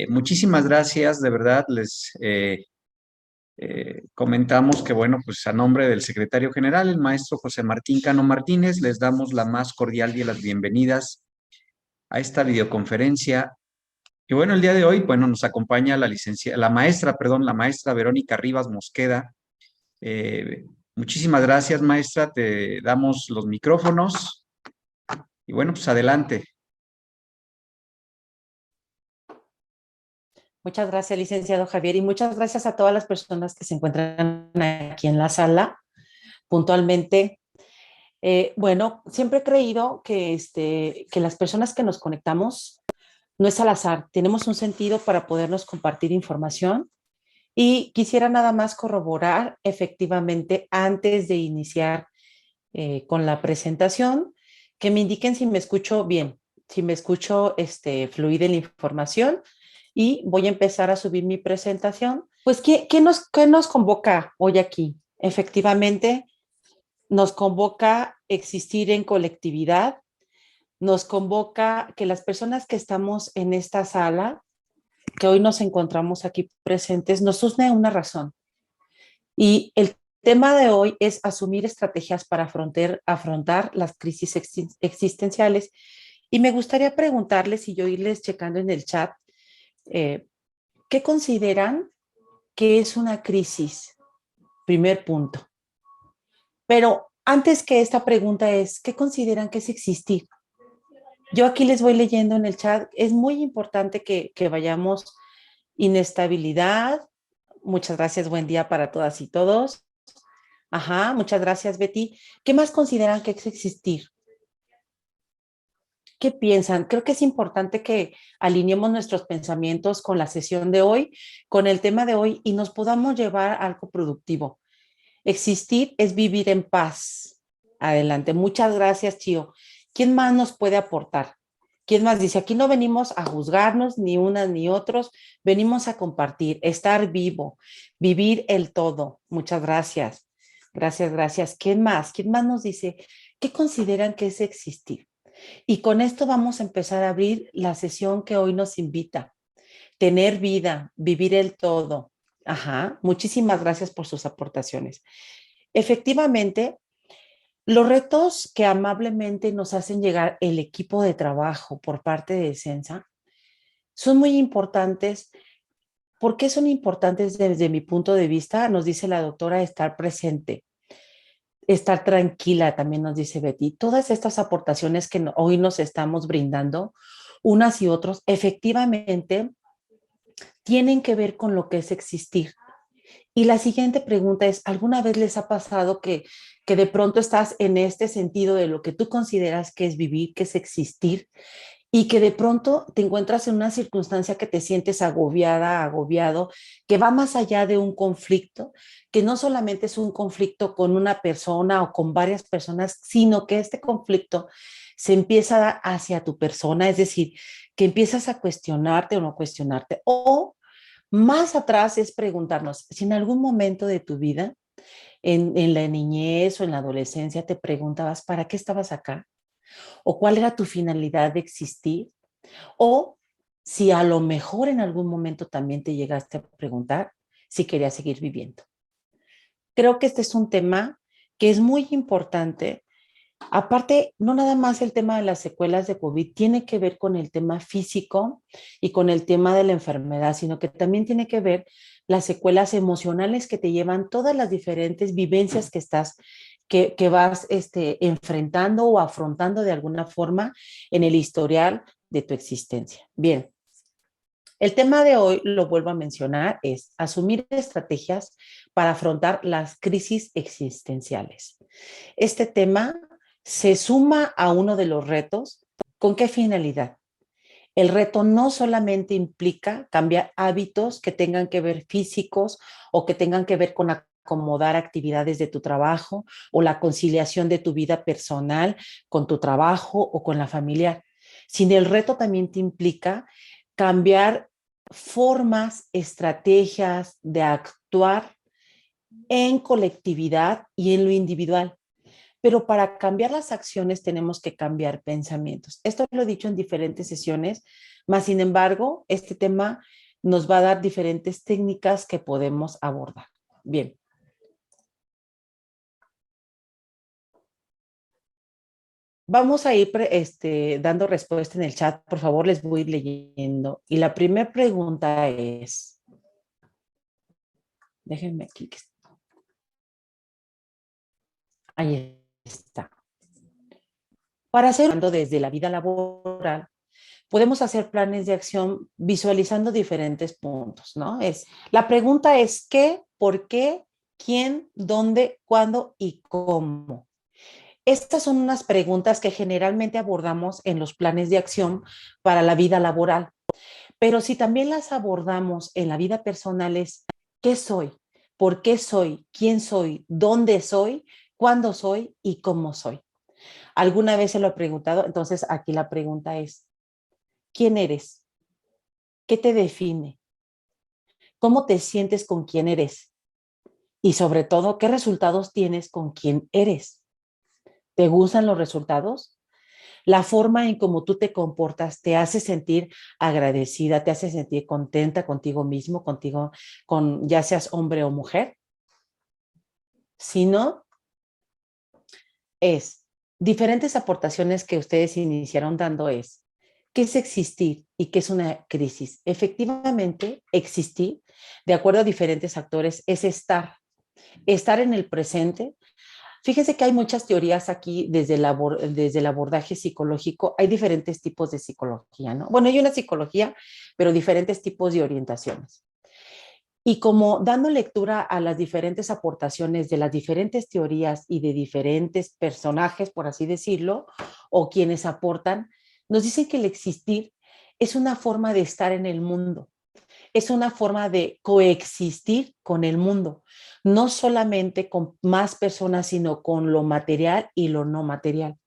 Muchísimas gracias, de verdad, les comentamos que, bueno, pues a nombre del secretario general, el maestro José Martín Cano Martínez, les damos la más cordial de las bienvenidas a esta videoconferencia. Y bueno, el día de hoy, bueno, nos acompaña la maestra Verónica Rivas Mosqueda. Eh, Muchísimas gracias, maestra, te damos los micrófonos y bueno, pues adelante. Muchas gracias, licenciado Javier, y muchas gracias a todas las personas que se encuentran aquí en la sala puntualmente. Bueno, siempre he creído que las personas que nos conectamos no es al azar, tenemos un sentido para podernos compartir información y quisiera nada más corroborar efectivamente antes de iniciar con la presentación, que me indiquen si me escucho bien, si me escucho fluida la información y voy a empezar a subir mi presentación. Pues, qué nos convoca hoy aquí? Efectivamente, nos convoca existir en colectividad, nos convoca que las personas que estamos en esta sala, que hoy nos encontramos aquí presentes, nos une una razón. Y el tema de hoy es asumir estrategias para afrontar las crisis existenciales. Y me gustaría preguntarles y yo irles checando en el chat, eh, ¿qué consideran que es una crisis? Primer punto. Pero antes que esta pregunta es, ¿qué consideran que es existir? Yo aquí les voy leyendo en el chat, es muy importante que vayamos inestabilidad. Muchas gracias, buen día para todas y todos. Ajá, muchas gracias, Betty. ¿Qué más consideran que es existir? ¿Qué piensan? Creo que es importante que alineemos nuestros pensamientos con la sesión de hoy, con el tema de hoy y nos podamos llevar a algo productivo. Existir es vivir en paz. Adelante. Muchas gracias, Chio. ¿Quién más nos puede aportar? ¿Quién más dice? Aquí no venimos a juzgarnos, ni unas ni otros, venimos a compartir, estar vivo, vivir el todo. Muchas gracias. Gracias, gracias. ¿Quién más? ¿Quién más nos dice qué consideran que es existir? Y con esto vamos a empezar a abrir la sesión que hoy nos invita. Tener vida, vivir el todo. Ajá, muchísimas gracias por sus aportaciones. Efectivamente, los retos que amablemente nos hacen llegar el equipo de trabajo por parte de Sensa son muy importantes. ¿Por qué son importantes desde mi punto de vista? Nos dice la doctora, estar presente, estar tranquila, también nos dice Betty. Todas estas aportaciones que hoy nos estamos brindando, unas y otros, efectivamente tienen que ver con lo que es existir. Y la siguiente pregunta es, ¿alguna vez les ha pasado que de pronto estás en este sentido de lo que tú consideras que es vivir, que es existir, y que de pronto te encuentras en una circunstancia que te sientes agobiada, agobiado, que va más allá de un conflicto, que no solamente es un conflicto con una persona o con varias personas, sino que este conflicto se empieza a dar hacia tu persona, es decir, que empiezas a cuestionarte o no cuestionarte, o más atrás es preguntarnos si en algún momento de tu vida, en la niñez o en la adolescencia, te preguntabas, ¿para qué estabas acá? ¿O cuál era tu finalidad de existir? O si a lo mejor en algún momento también te llegaste a preguntar si querías seguir viviendo. Creo que este es un tema que es muy importante. Aparte, no nada más el tema de las secuelas de COVID tiene que ver con el tema físico y con el tema de la enfermedad, sino que también tiene que ver las secuelas emocionales que te llevan todas las diferentes vivencias que vas enfrentando o afrontando de alguna forma en el historial de tu existencia. Bien, el tema de hoy, lo vuelvo a mencionar, es asumir estrategias para afrontar las crisis existenciales. Este tema se suma a uno de los retos. ¿Con qué finalidad? El reto no solamente implica cambiar hábitos que tengan que ver físicos o que tengan que ver con acomodar actividades de tu trabajo o la conciliación de tu vida personal con tu trabajo o con la familia, sino el reto también te implica cambiar formas, estrategias de actuar en colectividad y en lo individual. pero para cambiar las acciones tenemos que cambiar pensamientos. Esto lo he dicho en diferentes sesiones, más sin embargo, este tema nos va a dar diferentes técnicas que podemos abordar. Bien. Vamos a ir dando respuesta en el chat, por favor, les voy a ir leyendo. Y la primera pregunta es, déjenme aquí, ahí está. Para hacerlo desde la vida laboral, podemos hacer planes de acción visualizando diferentes puntos, ¿no? La pregunta es qué, por qué, quién, dónde, cuándo y cómo. Estas son unas preguntas que generalmente abordamos en los planes de acción para la vida laboral, pero si también las abordamos en la vida personal es ¿qué soy? ¿Por qué soy? ¿Quién soy? ¿Dónde soy? ¿Cuándo soy? ¿Y cómo soy? ¿Alguna vez se lo he preguntado? Entonces aquí la pregunta es ¿quién eres? ¿Qué te define? ¿Cómo te sientes con quién eres? Y sobre todo, ¿qué resultados tienes con quién eres? ¿Te gustan los resultados? La forma en cómo tú te comportas te hace sentir agradecida, te hace sentir contenta contigo mismo, contigo, con ya seas hombre o mujer. Si no, es diferentes aportaciones que ustedes iniciaron dando es, ¿qué es existir y qué es una crisis? Efectivamente, existir, de acuerdo a diferentes actores, es estar en el presente. Fíjense que hay muchas teorías aquí desde el abordaje psicológico. Hay diferentes tipos de psicología, ¿no? Bueno, hay una psicología, pero diferentes tipos de orientaciones. Y como dando lectura a las diferentes aportaciones de las diferentes teorías y de diferentes personajes, por así decirlo, o quienes aportan, nos dicen que el existir es una forma de estar en el mundo, es una forma de coexistir con el mundo, no solamente con más personas, sino con lo material y lo no material.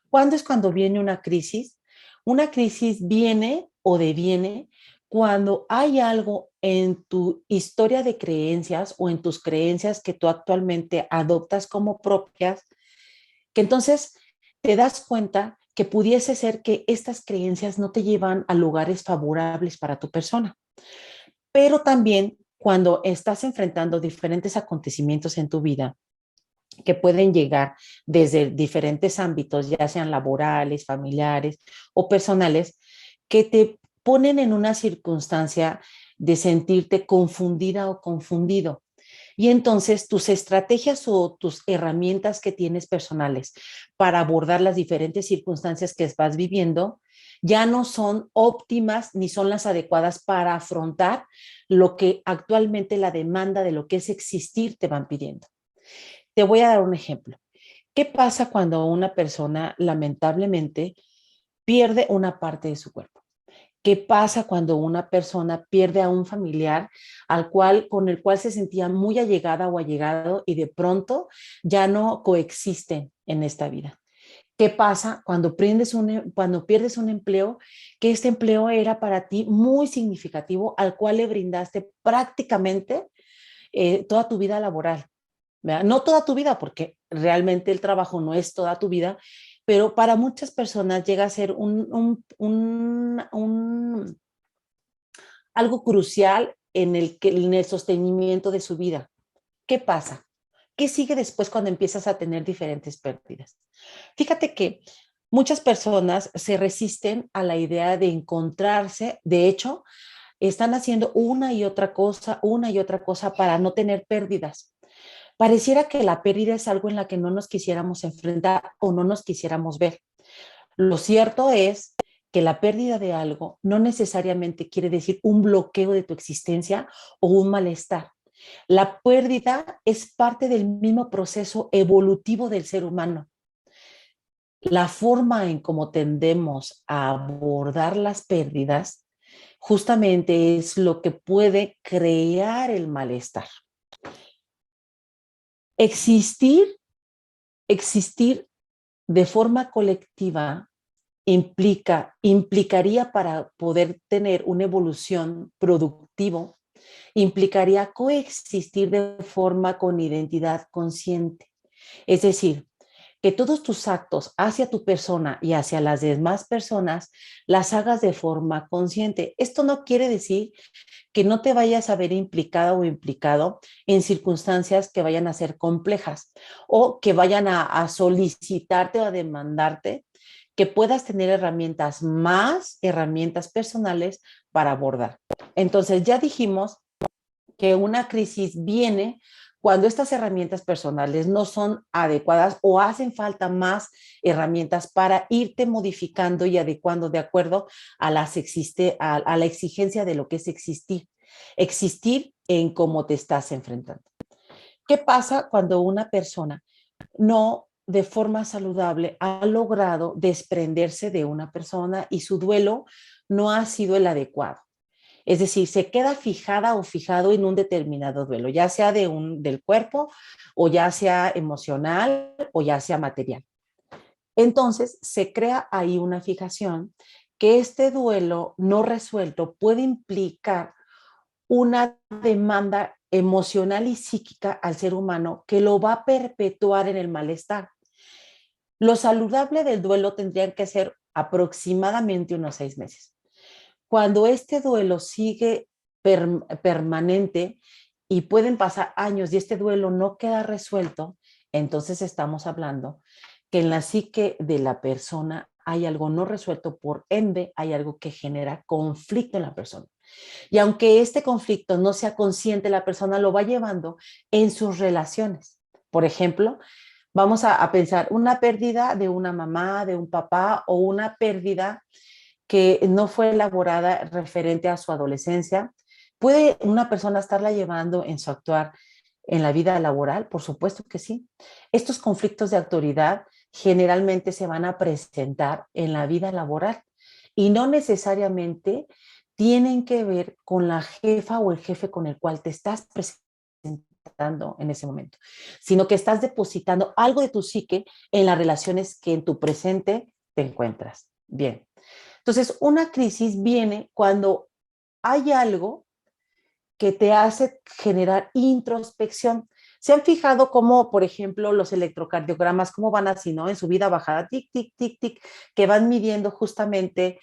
¿Cuándo es cuando viene una crisis? Una crisis viene o deviene cuando hay algo en tu historia de creencias o en tus creencias que tú actualmente adoptas como propias, que entonces te das cuenta que pudiese ser que estas creencias no te llevan a lugares favorables para tu persona. Pero también cuando estás enfrentando diferentes acontecimientos en tu vida que pueden llegar desde diferentes ámbitos, ya sean laborales, familiares o personales, que te ponen en una circunstancia de sentirte confundida o confundido. Y entonces tus estrategias o tus herramientas que tienes personales para abordar las diferentes circunstancias que vas viviendo ya no son óptimas ni son las adecuadas para afrontar lo que actualmente la demanda de lo que es existir te van pidiendo. Te voy a dar un ejemplo. ¿Qué pasa cuando una persona lamentablemente pierde una parte de su cuerpo? ¿Qué pasa cuando una persona pierde a un familiar con el cual se sentía muy allegada o allegado y de pronto ya no coexisten en esta vida? ¿Qué pasa cuando pierdes un empleo, que este empleo era para ti muy significativo, al cual le brindaste prácticamente toda tu vida laboral? ¿Verdad? No toda tu vida, porque realmente el trabajo no es toda tu vida, pero para muchas personas llega a ser algo crucial en el sostenimiento de su vida. ¿Qué pasa? ¿Qué sigue después cuando empiezas a tener diferentes pérdidas? Fíjate que muchas personas se resisten a la idea de encontrarse, de hecho, están haciendo una y otra cosa para no tener pérdidas. Pareciera que la pérdida es algo en la que no nos quisiéramos enfrentar o no nos quisiéramos ver. Lo cierto es que la pérdida de algo no necesariamente quiere decir un bloqueo de tu existencia o un malestar. La pérdida es parte del mismo proceso evolutivo del ser humano. La forma en cómo tendemos a abordar las pérdidas justamente es lo que puede crear el malestar. Existir, existir de forma colectiva implicaría para poder tener una evolución productivo, implicaría coexistir de forma con identidad consciente. Es decir, que todos tus actos hacia tu persona y hacia las demás personas las hagas de forma consciente. Esto no quiere decir que no te vayas a ver implicada o implicado en circunstancias que vayan a ser complejas o que vayan a solicitarte o a demandarte que puedas tener herramientas, más herramientas personales para abordar. Entonces, ya dijimos que una crisis viene cuando estas herramientas personales no son adecuadas o hacen falta más herramientas para irte modificando y adecuando de acuerdo a a la exigencia de lo que es existir. Existir en cómo te estás enfrentando. ¿Qué pasa cuando una persona no de forma saludable ha logrado desprenderse de una persona y su duelo no ha sido el adecuado? Es decir, se queda fijada o fijado en un determinado duelo, ya sea del cuerpo o ya sea emocional o ya sea material. Entonces, se crea ahí una fijación que este duelo no resuelto puede implicar una demanda emocional y psíquica al ser humano que lo va a perpetuar en el malestar. Lo saludable del duelo tendrían que ser aproximadamente unos 6 meses. Cuando este duelo sigue permanente y pueden pasar años y este duelo no queda resuelto, entonces estamos hablando que en la psique de la persona hay algo no resuelto, por ende hay algo que genera conflicto en la persona. Y aunque este conflicto no sea consciente, la persona lo va llevando en sus relaciones. Por ejemplo, vamos a pensar una pérdida de una mamá, de un papá o una pérdida que no fue elaborada referente a su adolescencia. ¿Puede una persona estarla llevando en su actuar en la vida laboral? Por supuesto que sí. Estos conflictos de autoridad generalmente se van a presentar en la vida laboral y no necesariamente tienen que ver con la jefa o el jefe con el cual te estás presentando en ese momento, sino que estás depositando algo de tu psique en las relaciones que en tu presente te encuentras. Bien. Entonces, una crisis viene cuando hay algo que te hace generar introspección. ¿Se han fijado cómo, por ejemplo, los electrocardiogramas, cómo van así, ¿no? En su vida bajada, tic, tic, tic, tic, que van midiendo justamente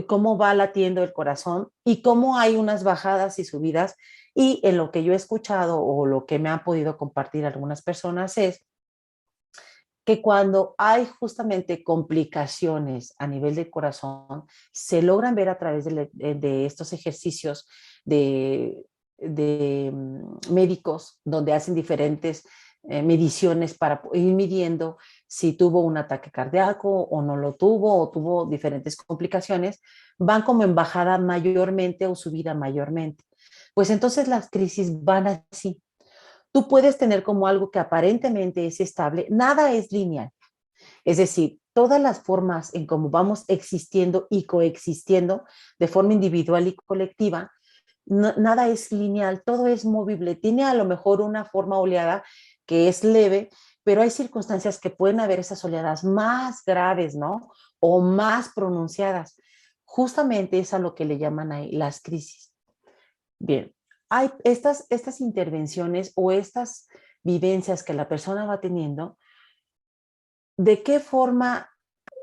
cómo va latiendo el corazón y cómo hay unas bajadas y subidas. Y en lo que yo he escuchado o lo que me han podido compartir algunas personas es que cuando hay justamente complicaciones a nivel del corazón, se logran ver a través de estos ejercicios de médicos, donde hacen diferentes mediciones para ir midiendo si tuvo un ataque cardíaco o no lo tuvo o tuvo diferentes complicaciones, van como en bajada mayormente o subida mayormente. Pues entonces las crisis van así. Tú puedes tener como algo que aparentemente es estable, nada es lineal. Es decir, todas las formas en cómo vamos existiendo y coexistiendo de forma individual y colectiva, nada es lineal, todo es movible. Tiene a lo mejor una forma oleada que es leve, pero hay circunstancias que pueden haber esas oleadas más graves, ¿no? O más pronunciadas. Justamente es a lo que le llaman ahí las crisis. Bien, hay estas intervenciones o estas vivencias que la persona va teniendo. ¿De qué forma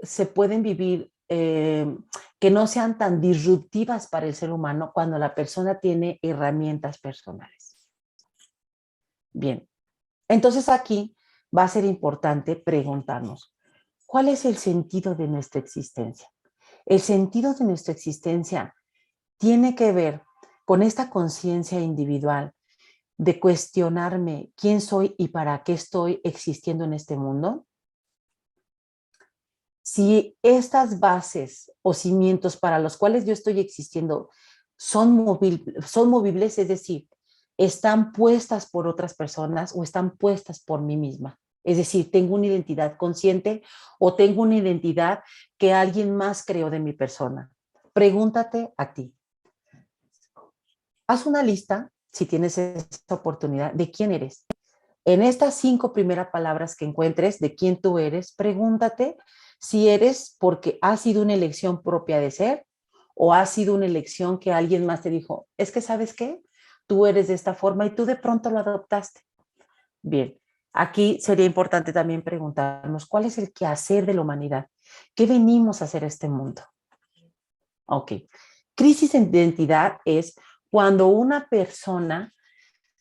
se pueden vivir que no sean tan disruptivas para el ser humano cuando la persona tiene herramientas personales? Bien, entonces aquí va a ser importante preguntarnos, ¿cuál es el sentido de nuestra existencia? El sentido de nuestra existencia tiene que ver con esta conciencia individual de cuestionarme quién soy y para qué estoy existiendo en este mundo. Si estas bases o cimientos para los cuales yo estoy existiendo son movibles, es decir, están puestas por otras personas o están puestas por mí misma. Es decir, tengo una identidad consciente o tengo una identidad que alguien más creó de mi persona. Pregúntate a ti. Haz una lista, si tienes esta oportunidad, de quién eres. En estas 5 primeras palabras que encuentres de quién tú eres, pregúntate si eres porque ha sido una elección propia de ser o ha sido una elección que alguien más te dijo, es que ¿sabes qué? Tú eres de esta forma y tú de pronto lo adoptaste. Bien, Aquí sería importante también preguntarnos, ¿cuál es el quehacer de la humanidad? ¿Qué venimos a hacer a este mundo? Ok. Crisis de identidad es cuando una persona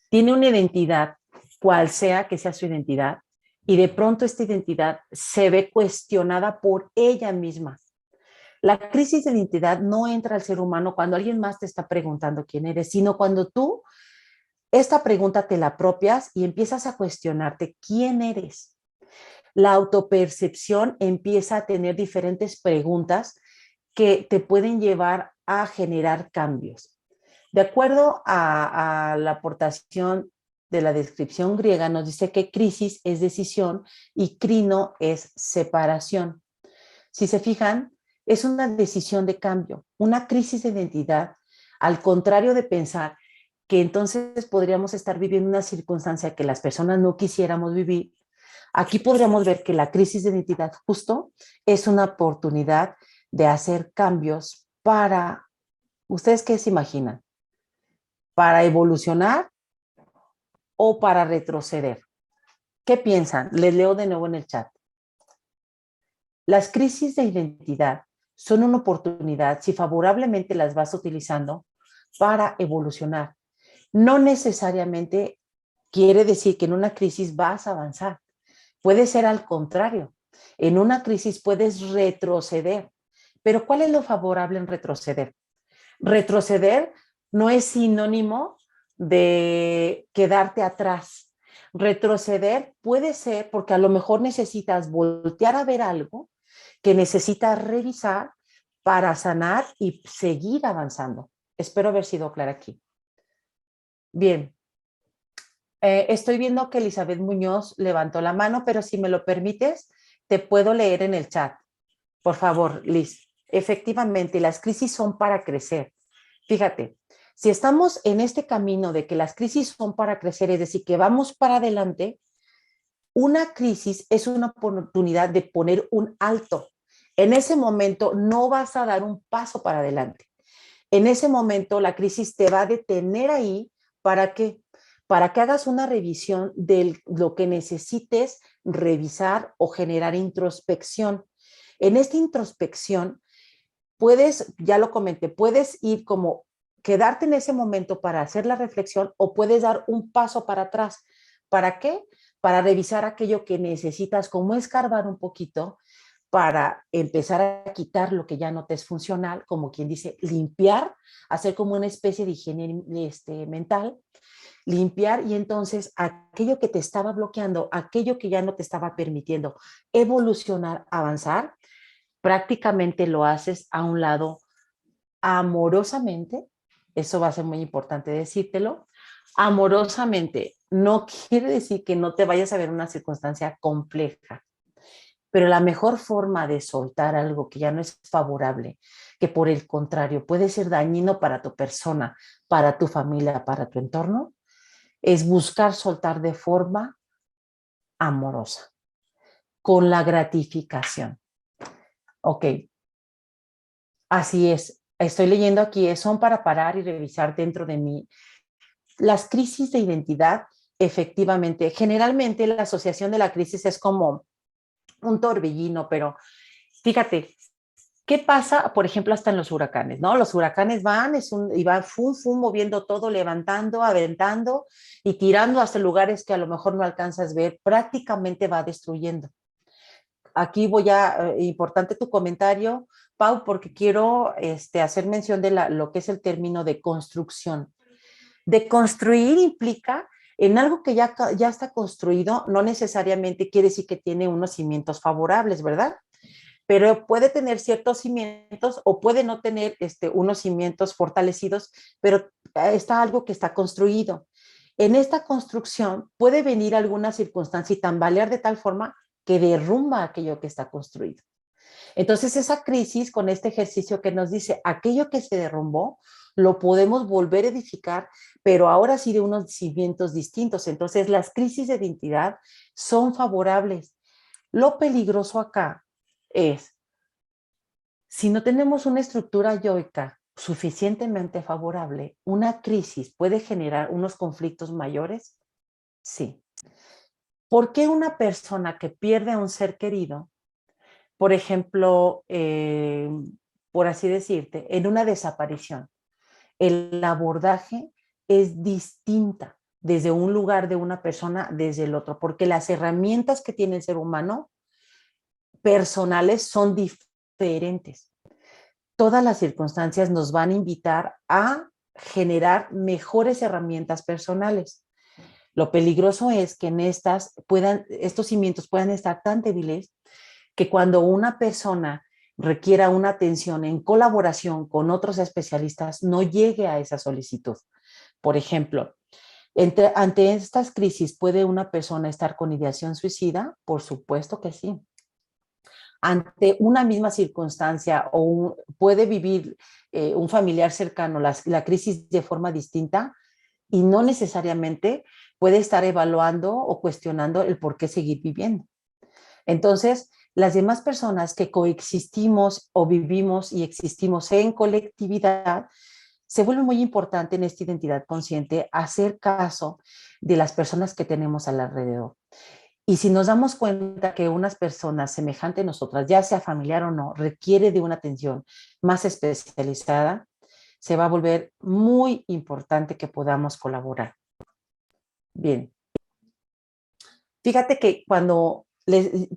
tiene una identidad, cual sea que sea su identidad, y de pronto esta identidad se ve cuestionada por ella misma. La crisis de identidad no entra al ser humano cuando alguien más te está preguntando quién eres, sino cuando tú esta pregunta te la apropias y empiezas a cuestionarte quién eres. La autopercepción empieza a tener diferentes preguntas que te pueden llevar a generar cambios. De acuerdo a la aportación de la descripción griega, nos dice que crisis es decisión y crino es separación. Si se fijan, es una decisión de cambio, una crisis de identidad, al contrario de pensar que entonces podríamos estar viviendo una circunstancia que las personas no quisiéramos vivir. Aquí podríamos ver que la crisis de identidad justo es una oportunidad de hacer cambios para, ¿ustedes qué se imaginan? ¿Para evolucionar o para retroceder? ¿Qué piensan? Les leo de nuevo en el chat. Las crisis de identidad son una oportunidad si favorablemente las vas utilizando para evolucionar. No necesariamente quiere decir que en una crisis vas a avanzar. Puede ser al contrario. En una crisis puedes retroceder. Pero ¿cuál es lo favorable en retroceder? Retroceder no es sinónimo de quedarte atrás. Retroceder puede ser porque a lo mejor necesitas voltear a ver algo que necesitas revisar para sanar y seguir avanzando. Espero haber sido clara aquí. Bien, estoy viendo que Elizabeth Muñoz levantó la mano, pero si me lo permites, te puedo leer en el chat. Por favor, Liz. Efectivamente, las crisis son para crecer. Fíjate, si estamos en este camino de que las crisis son para crecer, es decir, que vamos para adelante, una crisis es una oportunidad de poner un alto. En ese momento no vas a dar un paso para adelante. En ese momento la crisis te va a detener ahí para que hagas una revisión de lo que necesites revisar o generar introspección. En esta introspección puedes, ya lo comenté, puedes ir como quedarte en ese momento para hacer la reflexión o puedes dar un paso para atrás. ¿Para qué? Para revisar aquello que necesitas, como escarbar un poquito para empezar a quitar lo que ya no te es funcional, como quien dice, limpiar, hacer como una especie de higiene mental, limpiar y entonces aquello que te estaba bloqueando, aquello que ya no te estaba permitiendo evolucionar, avanzar, prácticamente lo haces a un lado amorosamente, eso va a ser muy importante decírtelo, amorosamente no quiere decir que no te vayas a ver una circunstancia compleja, pero la mejor forma de soltar algo que ya no es favorable, que por el contrario puede ser dañino para tu persona, para tu familia, para tu entorno, es buscar soltar de forma amorosa, con la gratificación. Ok, así es. Estoy leyendo aquí, son para parar y revisar dentro de mí. Las crisis de identidad, efectivamente, generalmente la asociación de la crisis es como un torbellino, pero fíjate, ¿qué pasa, por ejemplo, hasta en los huracanes, ¿no? Los huracanes van y van fum, fum, moviendo todo, levantando, aventando y tirando hasta lugares que a lo mejor no alcanzas a ver, prácticamente va destruyendo. Aquí voy a, importante tu comentario, Pau, porque quiero hacer mención de lo que es el término de construcción. De construir implica en algo que ya está construido, no necesariamente quiere decir que tiene unos cimientos favorables, ¿verdad? Pero puede tener ciertos cimientos o puede no tener unos cimientos fortalecidos, pero está algo que está construido. En esta construcción puede venir alguna circunstancia y tambalear de tal forma que derrumba aquello que está construido. Entonces, esa crisis con este ejercicio que nos dice, aquello que se derrumbó, lo podemos volver a edificar, pero ahora sí de unos cimientos distintos. Entonces, las crisis de identidad son favorables. Lo peligroso acá es, si no tenemos una estructura yoica suficientemente favorable, una crisis puede generar unos conflictos mayores. Sí. ¿Por qué una persona que pierde a un ser querido, por ejemplo, por así decirte, en una desaparición, el abordaje es distinta desde un lugar de una persona, desde el otro? Porque las herramientas que tiene el ser humano personales son diferentes. Todas las circunstancias nos van a invitar a generar mejores herramientas personales. Lo peligroso es que en estos cimientos puedan estar tan débiles que cuando una persona requiera una atención en colaboración con otros especialistas, no llegue a esa solicitud. Por ejemplo, ante estas crisis, ¿puede una persona estar con ideación suicida? Por supuesto que sí. Ante una misma circunstancia puede vivir un familiar cercano la crisis de forma distinta y no necesariamente puede estar evaluando o cuestionando el por qué seguir viviendo. Entonces, las demás personas que coexistimos o vivimos y existimos en colectividad, se vuelve muy importante en esta identidad consciente hacer caso de las personas que tenemos al alrededor. Y si nos damos cuenta que unas personas semejantes a nosotras, ya sea familiar o no, requiere de una atención más especializada, se va a volver muy importante que podamos colaborar. Bien. Fíjate que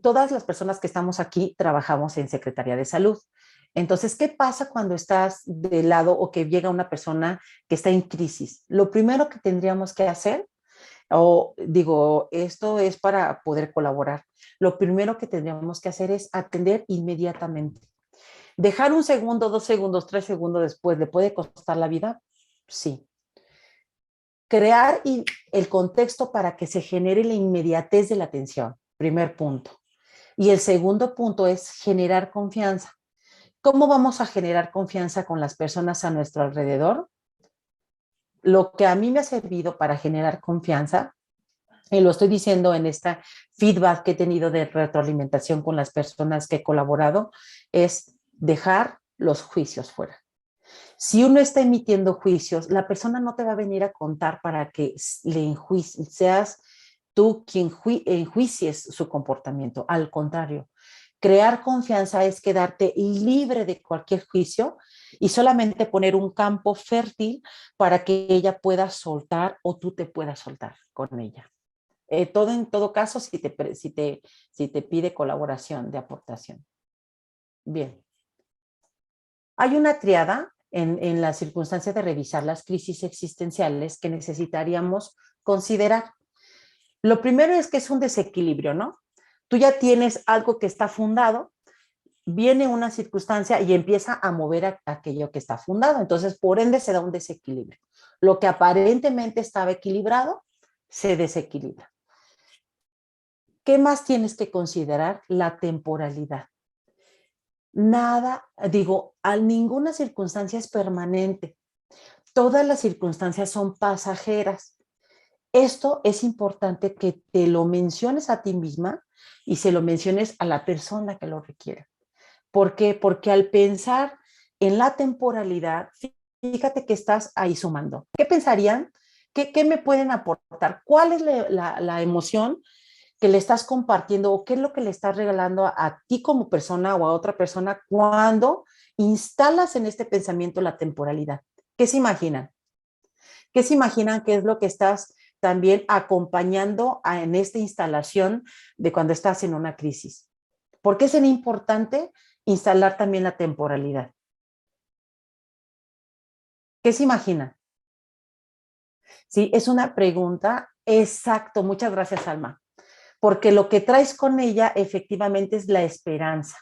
todas las personas que estamos aquí trabajamos en Secretaría de Salud. Entonces, ¿qué pasa cuando estás de lado o que llega una persona que está en crisis? Lo primero que tendríamos que hacer, o digo, esto es para poder colaborar, lo primero que tendríamos que hacer es atender inmediatamente. Dejar un segundo, 2 segundos, 3 segundos después, ¿le puede costar la vida? Sí. Crear el contexto para que se genere la inmediatez de la atención, primer punto. Y el segundo punto es generar confianza. ¿Cómo vamos a generar confianza con las personas a nuestro alrededor? Lo que a mí me ha servido para generar confianza, y lo estoy diciendo en esta feedback que he tenido de retroalimentación con las personas que he colaborado, es dejar los juicios fuera. Si uno está emitiendo juicios, la persona no te va a venir a contar para que seas tú quien enjuicies su comportamiento. Al contrario, crear confianza es quedarte libre de cualquier juicio y solamente poner un campo fértil para que ella pueda soltar o tú te puedas soltar con ella. Todo en todo caso, si te pide colaboración de aportación. Bien. Hay una triada en la circunstancia de revisar las crisis existenciales que necesitaríamos considerar. Lo primero es que es un desequilibrio, ¿no? Tú ya tienes algo que está fundado, viene una circunstancia y empieza a mover aquello que está fundado. Entonces, por ende, se da un desequilibrio. Lo que aparentemente estaba equilibrado, se desequilibra. ¿Qué más tienes que considerar? La temporalidad. Ninguna circunstancia es permanente. Todas las circunstancias son pasajeras. Esto es importante que te lo menciones a ti misma y se lo menciones a la persona que lo requiera. ¿Por qué? Porque al pensar en la temporalidad, fíjate que estás ahí sumando. ¿Qué pensarían? ¿Qué me pueden aportar? ¿Cuál es la emoción que le estás compartiendo o qué es lo que le estás regalando a ti como persona o a otra persona cuando instalas en este pensamiento la temporalidad? ¿Qué se imaginan? ¿Qué se imaginan que es lo que estás también acompañando en esta instalación de cuando estás en una crisis? ¿Por qué es importante instalar también la temporalidad? ¿Qué se imaginan? Sí, es una pregunta. Exacto, muchas gracias, Alma. Porque lo que traes con ella efectivamente es la esperanza.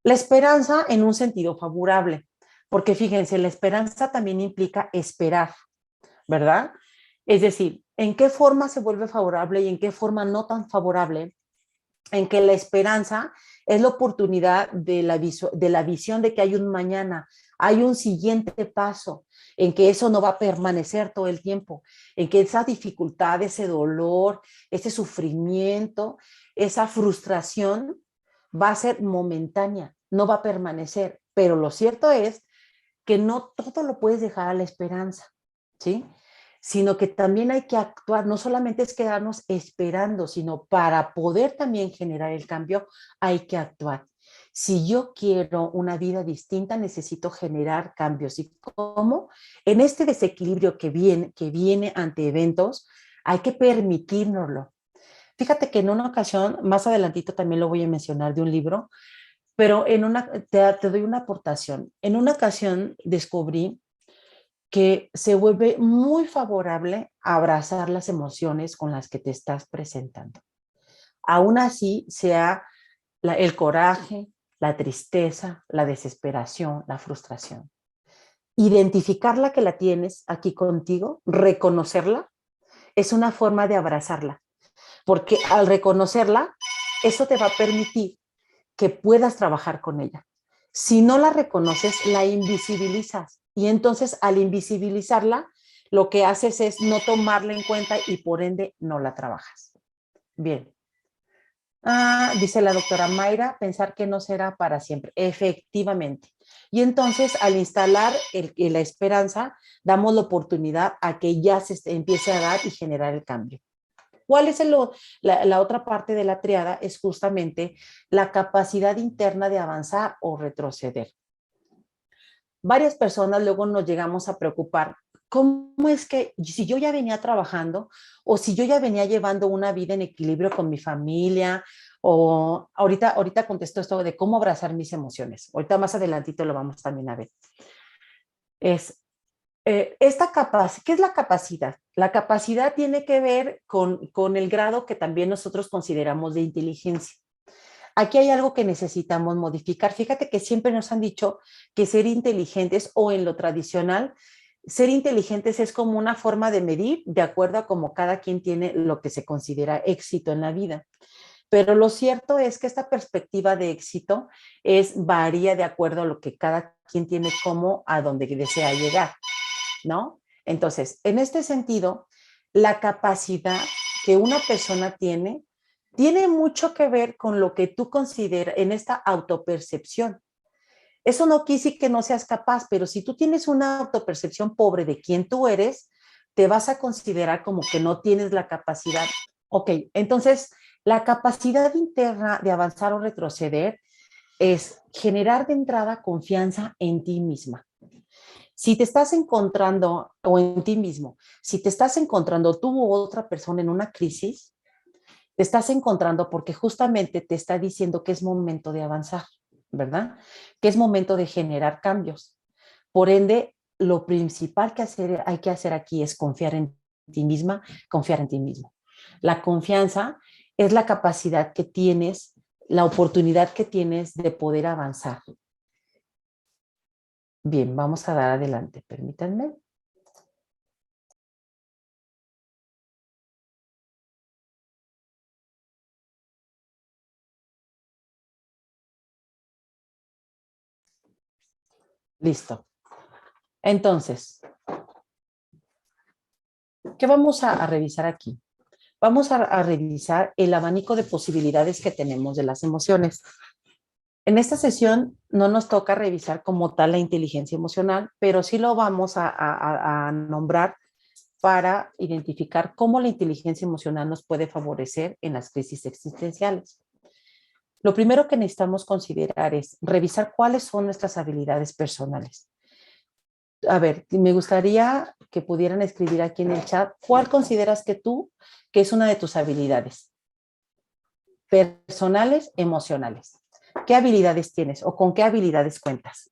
La esperanza en un sentido favorable, porque fíjense, la esperanza también implica esperar, ¿verdad? Es decir, ¿en qué forma se vuelve favorable y en qué forma no tan favorable? En que la esperanza es la oportunidad de la visión de que hay un mañana, hay un siguiente paso, en que eso no va a permanecer todo el tiempo, en que esa dificultad, ese dolor, ese sufrimiento, esa frustración va a ser momentánea, no va a permanecer. Pero lo cierto es que no todo lo puedes dejar a la esperanza, ¿sí? sino que también hay que actuar, no solamente es quedarnos esperando, sino para poder también generar el cambio, hay que actuar. Si yo quiero una vida distinta, necesito generar cambios. ¿Y cómo? En este desequilibrio que viene ante eventos, hay que permitírnoslo. Fíjate que en una ocasión, más adelantito también lo voy a mencionar de un libro, pero te doy una aportación. En una ocasión descubrí que se vuelve muy favorable abrazar las emociones con las que te estás presentando. Aún así, sea el coraje, la tristeza, la desesperación, la frustración. Identificarla que la tienes aquí contigo, reconocerla, es una forma de abrazarla, porque al reconocerla, eso te va a permitir que puedas trabajar con ella. Si no la reconoces, la invisibilizas. Y entonces al invisibilizarla, lo que haces es no tomarla en cuenta y por ende no la trabajas. Bien. Dice la doctora Mayra, pensar que no será para siempre. Efectivamente. Y entonces al instalar la esperanza, damos la oportunidad a que ya se empiece a dar y generar el cambio. ¿Cuál es la otra parte de la triada? Es justamente la capacidad interna de avanzar o retroceder. Varias personas luego nos llegamos a preocupar, ¿cómo es que si yo ya venía trabajando o si yo ya venía llevando una vida en equilibrio con mi familia o ahorita contesto esto de cómo abrazar mis emociones? Ahorita más adelantito lo vamos también a ver. ¿Qué es la capacidad? La capacidad tiene que ver con el grado que también nosotros consideramos de inteligencia. Aquí hay algo que necesitamos modificar. Fíjate que siempre nos han dicho que ser inteligentes o en lo tradicional, ser inteligentes es como una forma de medir de acuerdo a cómo cada quien tiene lo que se considera éxito en la vida. Pero lo cierto es que esta perspectiva de éxito varía de acuerdo a lo que cada quien tiene como a donde desea llegar, ¿no? Entonces, en este sentido, la capacidad que una persona tiene mucho que ver con lo que tú consideras en esta autopercepción. Eso no quiere decir que no seas capaz, pero si tú tienes una autopercepción pobre de quién tú eres, te vas a considerar como que no tienes la capacidad. Ok, entonces la capacidad interna de avanzar o retroceder es generar de entrada confianza en ti misma. Si te estás encontrando, o en ti mismo, si te estás encontrando tú u otra persona en una crisis, te estás encontrando porque justamente te está diciendo que es momento de avanzar, ¿verdad? Que es momento de generar cambios. Por ende, lo principal que hay que hacer aquí es confiar en ti misma, confiar en ti mismo. La confianza es la capacidad que tienes, la oportunidad que tienes de poder avanzar. Bien, vamos a dar adelante, permítanme. Listo. Entonces, ¿qué vamos a revisar aquí? Vamos a revisar el abanico de posibilidades que tenemos de las emociones. En esta sesión no nos toca revisar como tal la inteligencia emocional, pero sí lo vamos a nombrar para identificar cómo la inteligencia emocional nos puede favorecer en las crisis existenciales. Lo primero que necesitamos considerar es revisar cuáles son nuestras habilidades personales. A ver, me gustaría que pudieran escribir aquí en el chat, ¿cuál consideras que es una de tus habilidades personales, emocionales? ¿Qué habilidades tienes o con qué habilidades cuentas?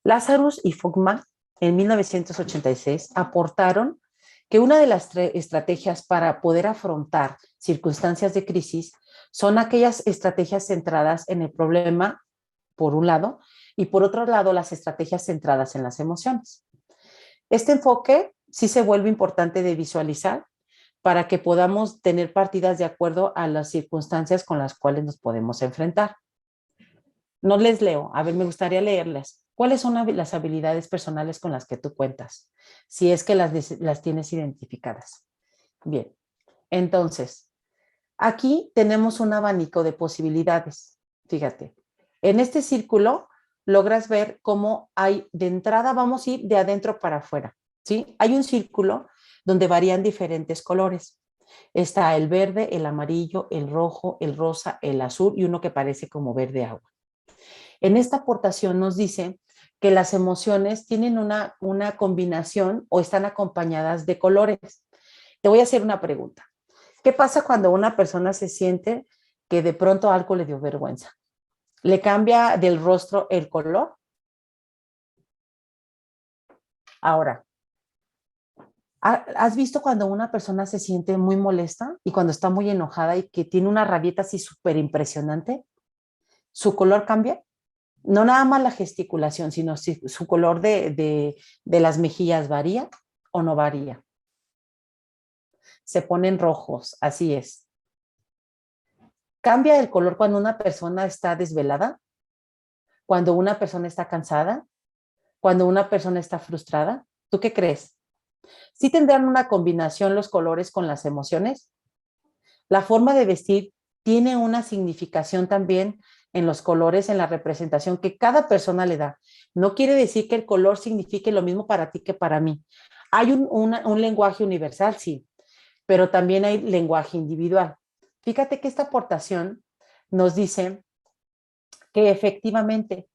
Lazarus y Fogman en 1986 aportaron que una de las estrategias para poder afrontar circunstancias de crisis son aquellas estrategias centradas en el problema, por un lado, y por otro lado, las estrategias centradas en las emociones. Este enfoque sí se vuelve importante de visualizar para que podamos tener partidas de acuerdo a las circunstancias con las cuales nos podemos enfrentar. No les leo, a ver, me gustaría leerles. ¿Cuáles son las habilidades personales con las que tú cuentas? Si es que las tienes identificadas. Bien, entonces, aquí tenemos un abanico de posibilidades. Fíjate, en este círculo logras ver cómo hay de entrada, vamos a ir de adentro para afuera, ¿sí? Hay un círculo donde varían diferentes colores. Está el verde, el amarillo, el rojo, el rosa, el azul y uno que parece como verde agua. En esta aportación nos dice que las emociones tienen una combinación o están acompañadas de colores. Te voy a hacer una pregunta. ¿Qué pasa cuando una persona se siente que de pronto algo le dio vergüenza? ¿Le cambia del rostro el color? Ahora, ¿has visto cuando una persona se siente muy molesta y cuando está muy enojada y que tiene una rabieta así súper impresionante? ¿Su color cambia? No nada más la gesticulación, sino si su color de las mejillas varía o no varía. Se ponen rojos, así es. ¿Cambia el color cuando una persona está desvelada? ¿Cuando una persona está cansada? ¿Cuando una persona está frustrada? ¿Tú qué crees? ¿Sí tendrán una combinación los colores con las emociones? La forma de vestir tiene una significación también en los colores, en la representación que cada persona le da. No quiere decir que el color signifique lo mismo para ti que para mí. Hay un lenguaje universal, sí, pero también hay lenguaje individual. Fíjate que esta aportación nos dice que efectivamente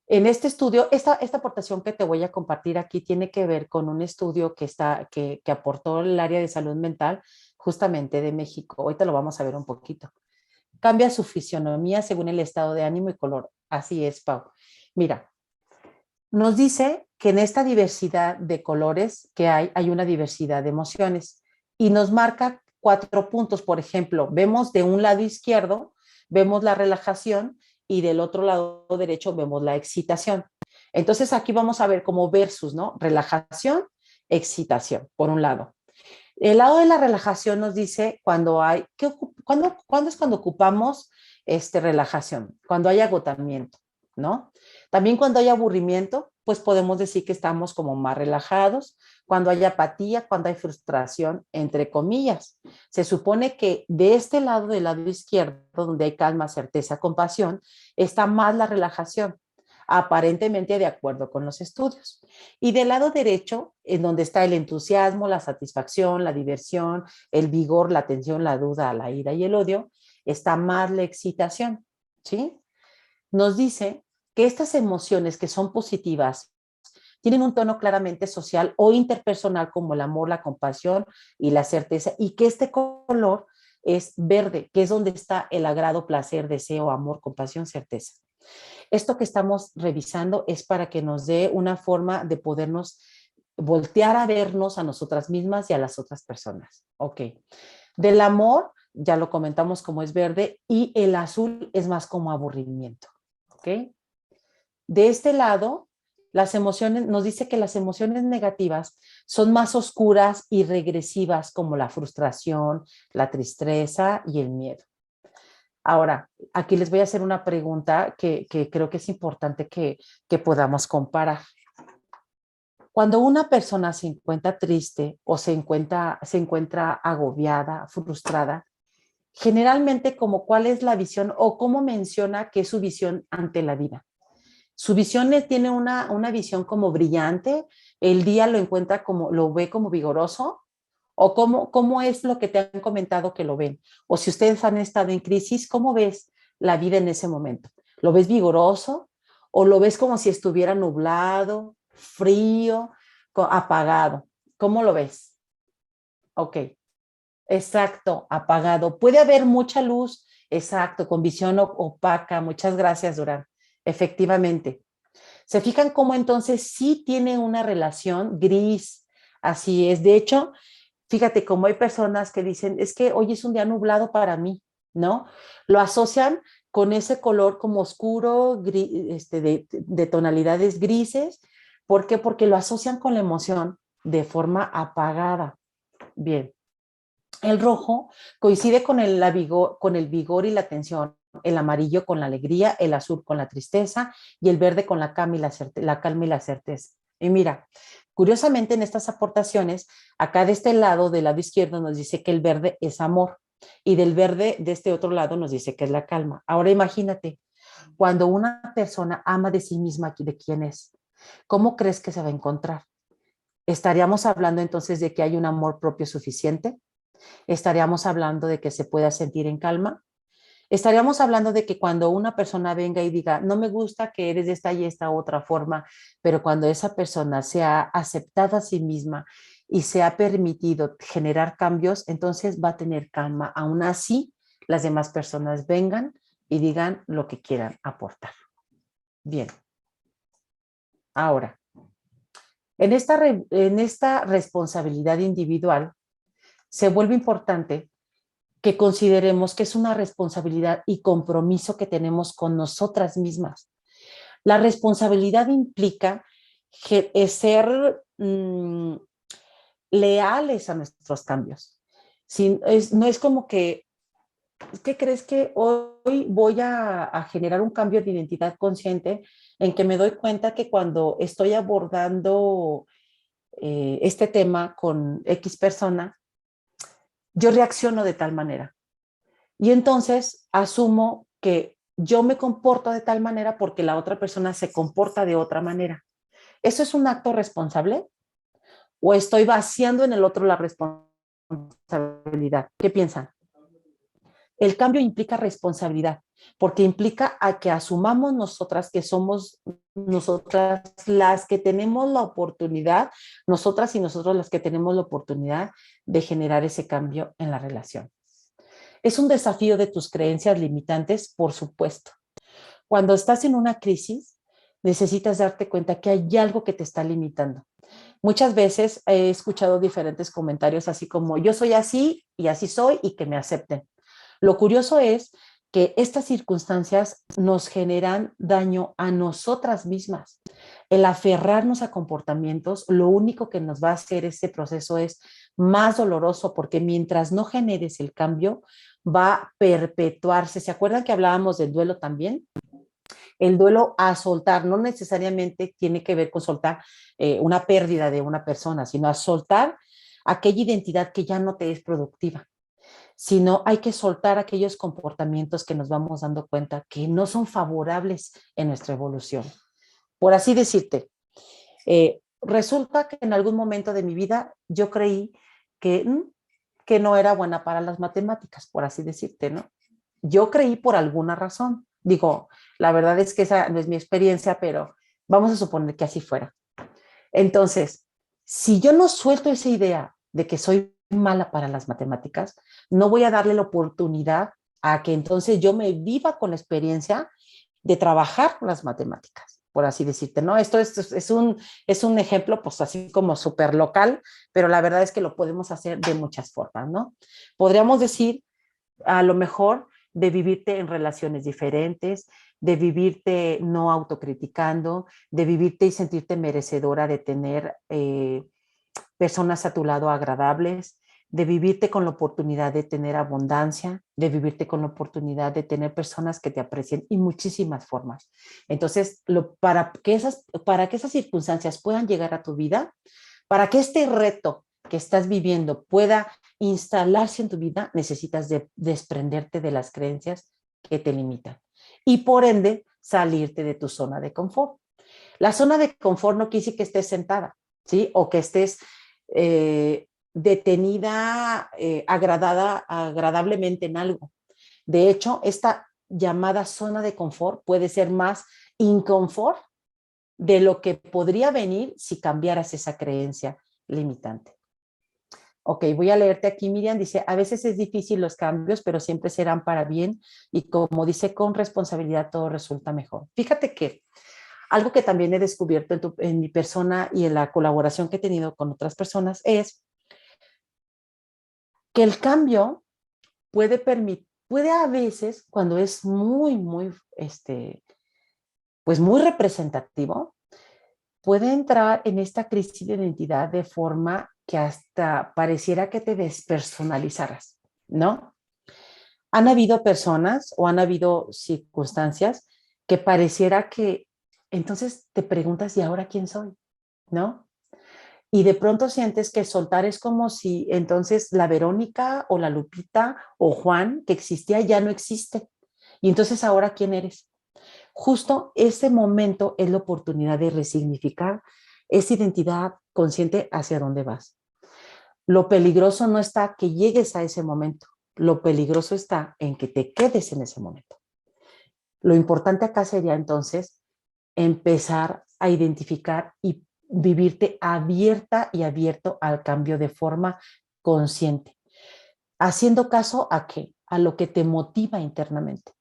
en este estudio, esta aportación que te voy a compartir aquí tiene que ver con un estudio que aportó el área de salud mental justamente de México. Ahorita lo vamos a ver un poquito. Cambia su fisionomía según el estado de ánimo y color. Así es, Pau. Mira, nos dice que en esta diversidad de colores que hay una diversidad de emociones y nos marca 4 puntos. Por ejemplo, vemos de un lado izquierdo, vemos la relajación y del otro lado derecho vemos la excitación. Entonces aquí vamos a ver como versus, ¿no? Relajación, excitación, por un lado. El lado de la relajación nos dice cuando hay, ¿cuándo es cuando ocupamos relajación? Cuando hay agotamiento, ¿no? También cuando hay aburrimiento, pues podemos decir que estamos como más relajados. Cuando hay apatía, cuando hay frustración, entre comillas. Se supone que de este lado, del lado izquierdo, donde hay calma, certeza, compasión, está más la relajación, aparentemente de acuerdo con los estudios. Y del lado derecho, en donde está el entusiasmo, la satisfacción, la diversión, el vigor, la atención, la duda, la ira y el odio, está más la excitación, ¿sí? Nos dice que estas emociones que son positivas tienen un tono claramente social o interpersonal como el amor, la compasión y la certeza, y que este color es verde, que es donde está el agrado, placer, deseo, amor, compasión, certeza. Esto que estamos revisando es para que nos dé una forma de podernos voltear a vernos a nosotras mismas y a las otras personas. Ok. Del amor, ya lo comentamos como es verde, y el azul es más como aburrimiento. Ok. De este lado, las emociones, nos dice que las emociones negativas son más oscuras y regresivas, como la frustración, la tristeza y el miedo. Ahora, aquí les voy a hacer una pregunta que creo que es importante que podamos comparar. Cuando una persona se encuentra triste o se encuentra agobiada, frustrada, generalmente como cuál es la visión o cómo menciona que es su visión ante la vida. Su visión tiene una visión como brillante, el día lo encuentra como, lo ve como vigoroso, o cómo es lo que te han comentado que lo ven. O si ustedes han estado en crisis, ¿cómo ves la vida en ese momento? ¿Lo ves vigoroso o lo ves como si estuviera nublado, frío, apagado? ¿Cómo lo ves? Ok, exacto, apagado. Puede haber mucha luz, exacto, con visión opaca. Muchas gracias, Durán. Efectivamente. ¿Se fijan cómo entonces sí tiene una relación gris? Así es. De hecho, fíjate cómo hay personas que dicen, es que hoy es un día nublado para mí, ¿no? Lo asocian con ese color como oscuro, de tonalidades grises. ¿Por qué? Porque lo asocian con la emoción de forma apagada. Bien. El rojo coincide con el vigor y la tensión, el amarillo con la alegría, el azul con la tristeza y el verde con la calma y la certeza. Y mira, curiosamente en estas aportaciones, acá de este lado, del lado izquierdo, nos dice que el verde es amor y del verde de este otro lado nos dice que es la calma. Ahora imagínate, cuando una persona ama de sí misma, de quién es, ¿cómo crees que se va a encontrar? ¿Estaríamos hablando entonces de que hay un amor propio suficiente? ¿Estaríamos hablando de que se pueda sentir en calma? ¿Estaríamos hablando de que cuando una persona venga y diga, no me gusta que eres de esta y esta otra forma, pero cuando esa persona se ha aceptado a sí misma y se ha permitido generar cambios, entonces va a tener calma? Aún así, las demás personas vengan y digan lo que quieran aportar. Bien, ahora, en esta responsabilidad individual, se vuelve importante que consideremos que es una responsabilidad y compromiso que tenemos con nosotras mismas. La responsabilidad implica ser leales a nuestros cambios. No es como que, ¿qué crees que hoy voy a generar un cambio de identidad consciente en que me doy cuenta que cuando estoy abordando este tema con X persona, yo reacciono de tal manera? Y entonces asumo que yo me comporto de tal manera porque la otra persona se comporta de otra manera. ¿Eso es un acto responsable? ¿O estoy vaciando en el otro la responsabilidad? ¿Qué piensan? El cambio implica responsabilidad, porque implica a que asumamos nosotras que somos nosotras las que tenemos la oportunidad, nosotras y nosotros las que tenemos la oportunidad de generar ese cambio en la relación. Es un desafío de tus creencias limitantes, por supuesto. Cuando estás en una crisis, necesitas darte cuenta que hay algo que te está limitando. Muchas veces he escuchado diferentes comentarios así como yo soy así y así soy y que me acepten. Lo curioso es que estas circunstancias nos generan daño a nosotras mismas. El aferrarnos a comportamientos, lo único que nos va a hacer este proceso es más doloroso porque mientras no generes el cambio, va a perpetuarse. ¿Se acuerdan que hablábamos del duelo también? El duelo a soltar no necesariamente tiene que ver con soltar una pérdida de una persona, sino a soltar aquella identidad que ya no te es productiva, sino hay que soltar aquellos comportamientos que nos vamos dando cuenta que no son favorables en nuestra evolución. Por así decirte, resulta que en algún momento de mi vida yo creí que no era buena para las matemáticas, por así decirte, ¿no? Yo creí por alguna razón. Digo, la verdad es que esa no es mi experiencia, pero vamos a suponer que así fuera. Entonces, si yo no suelto esa idea de que soy mala para las matemáticas, no voy a darle la oportunidad a que entonces yo me viva con la experiencia de trabajar con las matemáticas, por así decirte, ¿no? Esto es un ejemplo, pues así como súper local, pero la verdad es que lo podemos hacer de muchas formas, ¿no? Podríamos decir, a lo mejor, de vivirte en relaciones diferentes, de vivirte no autocriticando, de vivirte y sentirte merecedora de tener personas a tu lado agradables, de vivirte con la oportunidad de tener abundancia, de vivirte con la oportunidad de tener personas que te aprecien y muchísimas formas. Entonces, para que esas circunstancias puedan llegar a tu vida, para que este reto que estás viviendo pueda instalarse en tu vida, necesitas desprenderte de las creencias que te limitan y por ende salirte de tu zona de confort. La zona de confort no quiere decir que estés sentada, ¿sí? O que estés detenida, agradablemente en algo. De hecho, esta llamada zona de confort puede ser más inconfort de lo que podría venir si cambiaras esa creencia limitante. Ok, voy a leerte aquí, Miriam, dice, a veces es difícil los cambios, pero siempre serán para bien y como dice, con responsabilidad todo resulta mejor. Fíjate que algo que también he descubierto en mi persona y en la colaboración que he tenido con otras personas es que el cambio puede a veces, cuando es pues muy representativo, puede entrar en esta crisis de identidad de forma que hasta pareciera que te despersonalizaras, ¿no? Han habido personas o han habido circunstancias que pareciera que entonces te preguntas, ¿y ahora quién soy? ¿No? Y de pronto sientes que soltar es como si entonces la Verónica o la Lupita o Juan que existía ya no existe. Y entonces ahora ¿quién eres? Justo ese momento es la oportunidad de resignificar esa identidad consciente hacia dónde vas. Lo peligroso no está que llegues a ese momento, lo peligroso está en que te quedes en ese momento. Lo importante acá sería entonces empezar a identificar y vivirte abierta y abierto al cambio de forma consciente. Haciendo caso a qué? A lo que te motiva internamente.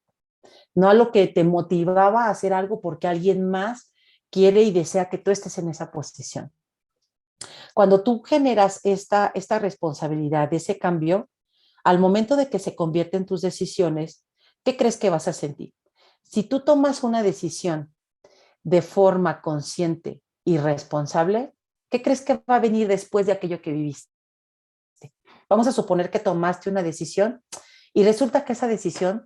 No a lo que te motivaba a hacer algo porque alguien más quiere y desea que tú estés en esa posición. Cuando tú generas esta responsabilidad de ese cambio, al momento de que se convierte en tus decisiones, ¿qué crees que vas a sentir? Si tú tomas una decisión de forma consciente y responsable, ¿qué crees que va a venir después de aquello que viviste? Vamos a suponer que tomaste una decisión y resulta que esa decisión,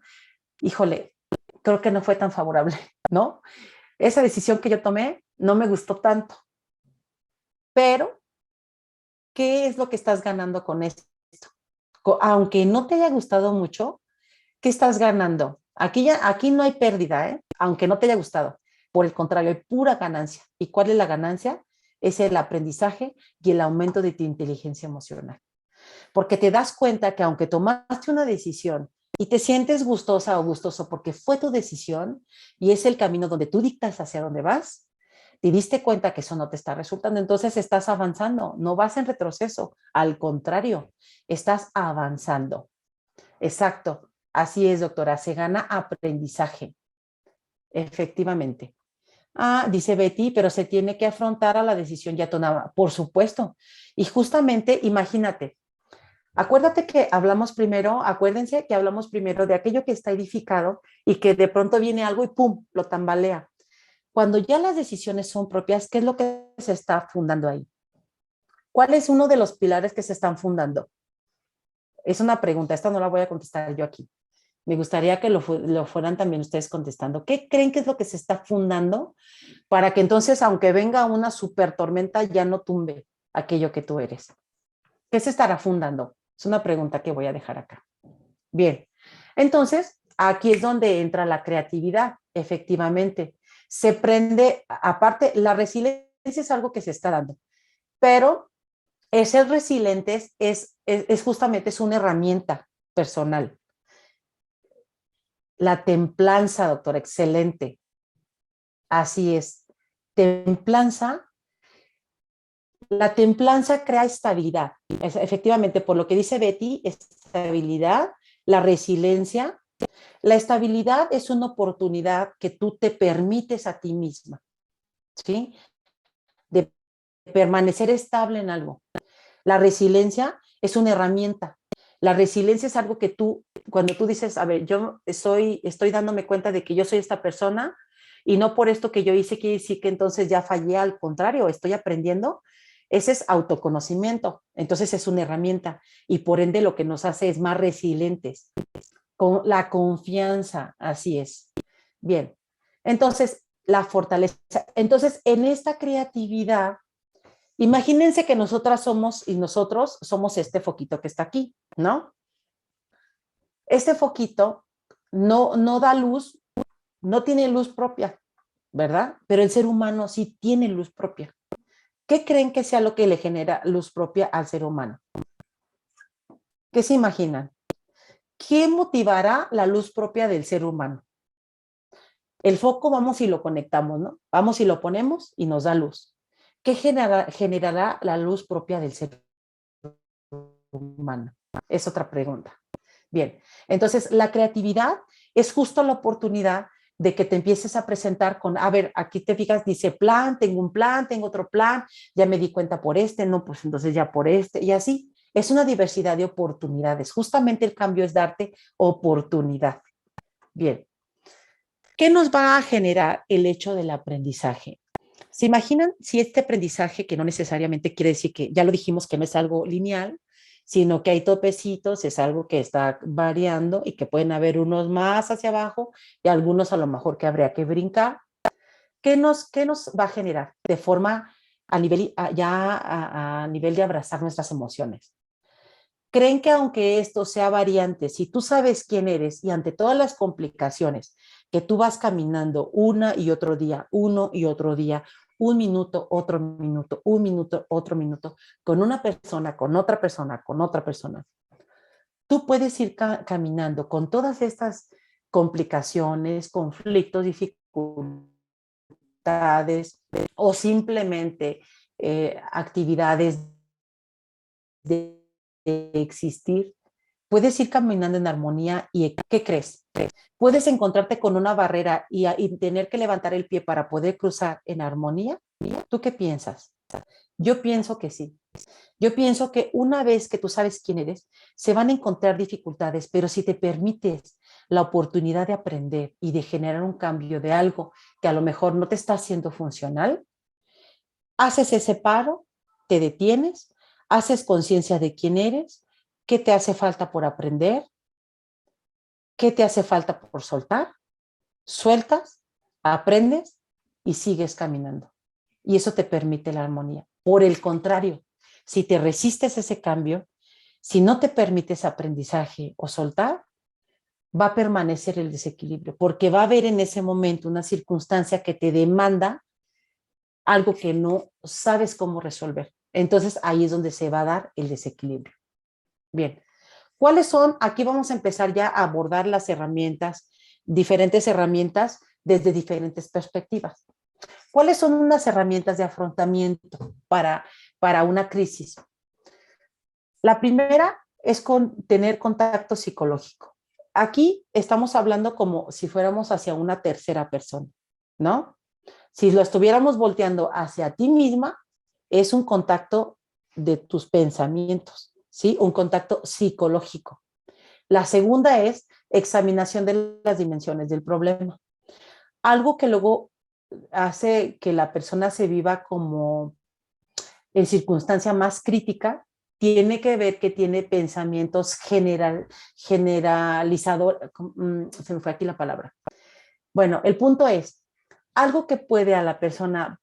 híjole, creo que no fue tan favorable, ¿no? Esa decisión que yo tomé no me gustó tanto, pero ¿qué es lo que estás ganando con esto? Aunque no te haya gustado mucho, ¿qué estás ganando? Aquí no hay pérdida, ¿eh? Aunque no te haya gustado. Por el contrario, hay pura ganancia. ¿Y cuál es la ganancia? Es el aprendizaje y el aumento de tu inteligencia emocional. Porque te das cuenta que aunque tomaste una decisión y te sientes gustosa o gustoso porque fue tu decisión y es el camino donde tú dictas hacia dónde vas, te diste cuenta que eso no te está resultando, entonces estás avanzando, no vas en retroceso, al contrario, estás avanzando. Exacto, así es, doctora, se gana aprendizaje, efectivamente. Ah, dice Betty, pero se tiene que afrontar a la decisión ya tomada, por supuesto. Y justamente, imagínate, acuérdense que hablamos primero de aquello que está edificado y que de pronto viene algo y ¡pum!, lo tambalea. Cuando ya las decisiones son propias, ¿qué es lo que se está fundando ahí? ¿Cuál es uno de los pilares que se están fundando? Es una pregunta, esta no la voy a contestar yo aquí. Me gustaría que lo fueran también ustedes contestando. ¿Qué creen que es lo que se está fundando para que entonces, aunque venga una super tormenta, ya no tumbe aquello que tú eres? ¿Qué se estará fundando? Es una pregunta que voy a dejar acá. Bien, entonces, aquí es donde entra la creatividad, efectivamente. Se prende, aparte, la resiliencia es algo que se está dando, pero el ser resilientes es justamente es una herramienta personal. La templanza, doctora, excelente. Así es. Templanza, la templanza crea estabilidad. Efectivamente, por lo que dice Betty, estabilidad, la resiliencia. La estabilidad es una oportunidad que tú te permites a ti misma, ¿sí? De permanecer estable en algo. La resiliencia es una herramienta. La resiliencia es algo que tú, cuando tú dices, a ver, yo estoy dándome cuenta de que yo soy esta persona y no por esto que yo hice quiere decir que entonces ya fallé, al contrario, estoy aprendiendo. Ese es autoconocimiento. Entonces es una herramienta y por ende lo que nos hace es más resilientes. Con la confianza, así es. Bien, entonces la fortaleza. Entonces, en esta creatividad, imagínense que nosotras somos y nosotros somos este foquito que está aquí, ¿no? Este foquito no da luz, no tiene luz propia, ¿verdad? Pero el ser humano sí tiene luz propia. ¿Qué creen que sea lo que le genera luz propia al ser humano? ¿Qué se imaginan? ¿Qué motivará la luz propia del ser humano? El foco vamos y lo conectamos, ¿no? Vamos y lo ponemos y nos da luz. ¿Qué generará la luz propia del ser humano? Es otra pregunta. Bien, entonces la creatividad es justo la oportunidad de que te empieces a presentar con, a ver, aquí te fijas, dice plan, tengo un plan, tengo otro plan, ya me di cuenta por este, no, pues entonces ya por este, y así. Es una diversidad de oportunidades. Justamente el cambio es darte oportunidad. Bien, ¿qué nos va a generar el hecho del aprendizaje? ¿Se imaginan si este aprendizaje, que no necesariamente quiere decir que, ya lo dijimos que no es algo lineal, sino que hay topecitos, es algo que está variando y que pueden haber unos más hacia abajo y algunos a lo mejor que habría que brincar? ¿Qué nos va a generar de forma a nivel, a nivel de abrazar nuestras emociones? ¿Creen que aunque esto sea variante, si tú sabes quién eres y ante todas las complicaciones que tú vas caminando uno y otro día, un minuto, otro minuto, un minuto, otro minuto, con una persona, con otra persona, con otra persona. Tú puedes ir caminando con todas estas complicaciones, conflictos, dificultades o simplemente actividades de existir. Puedes ir caminando en armonía y ¿qué crees? Puedes encontrarte con una barrera y tener que levantar el pie para poder cruzar en armonía. ¿Tú qué piensas? Yo pienso que sí. Yo pienso que una vez que tú sabes quién eres, se van a encontrar dificultades, pero si te permites la oportunidad de aprender y de generar un cambio de algo que a lo mejor no te está haciendo funcional, haces ese paro, te detienes, haces conciencia de quién eres, qué te hace falta por aprender, qué te hace falta por soltar, sueltas, aprendes y sigues caminando. Y eso te permite la armonía. Por el contrario, si te resistes a ese cambio, si no te permites aprendizaje o soltar, va a permanecer el desequilibrio, porque va a haber en ese momento una circunstancia que te demanda algo que no sabes cómo resolver. Entonces ahí es donde se va a dar el desequilibrio. Bien, ¿cuáles son? Aquí vamos a empezar ya a abordar las herramientas, diferentes herramientas desde diferentes perspectivas. ¿Cuáles son unas herramientas de afrontamiento para una crisis? La primera es tener contacto psicológico. Aquí estamos hablando como si fuéramos hacia una tercera persona, ¿no? Si lo estuviéramos volteando hacia ti misma, es un contacto de tus pensamientos, ¿sí? Un contacto psicológico. La segunda es examinación de las dimensiones del problema. Algo que luego hace que la persona se viva como en circunstancia más crítica, tiene que ver que tiene pensamientos generalizadores, se me fue aquí la palabra. Bueno, el punto es, algo que puede a la persona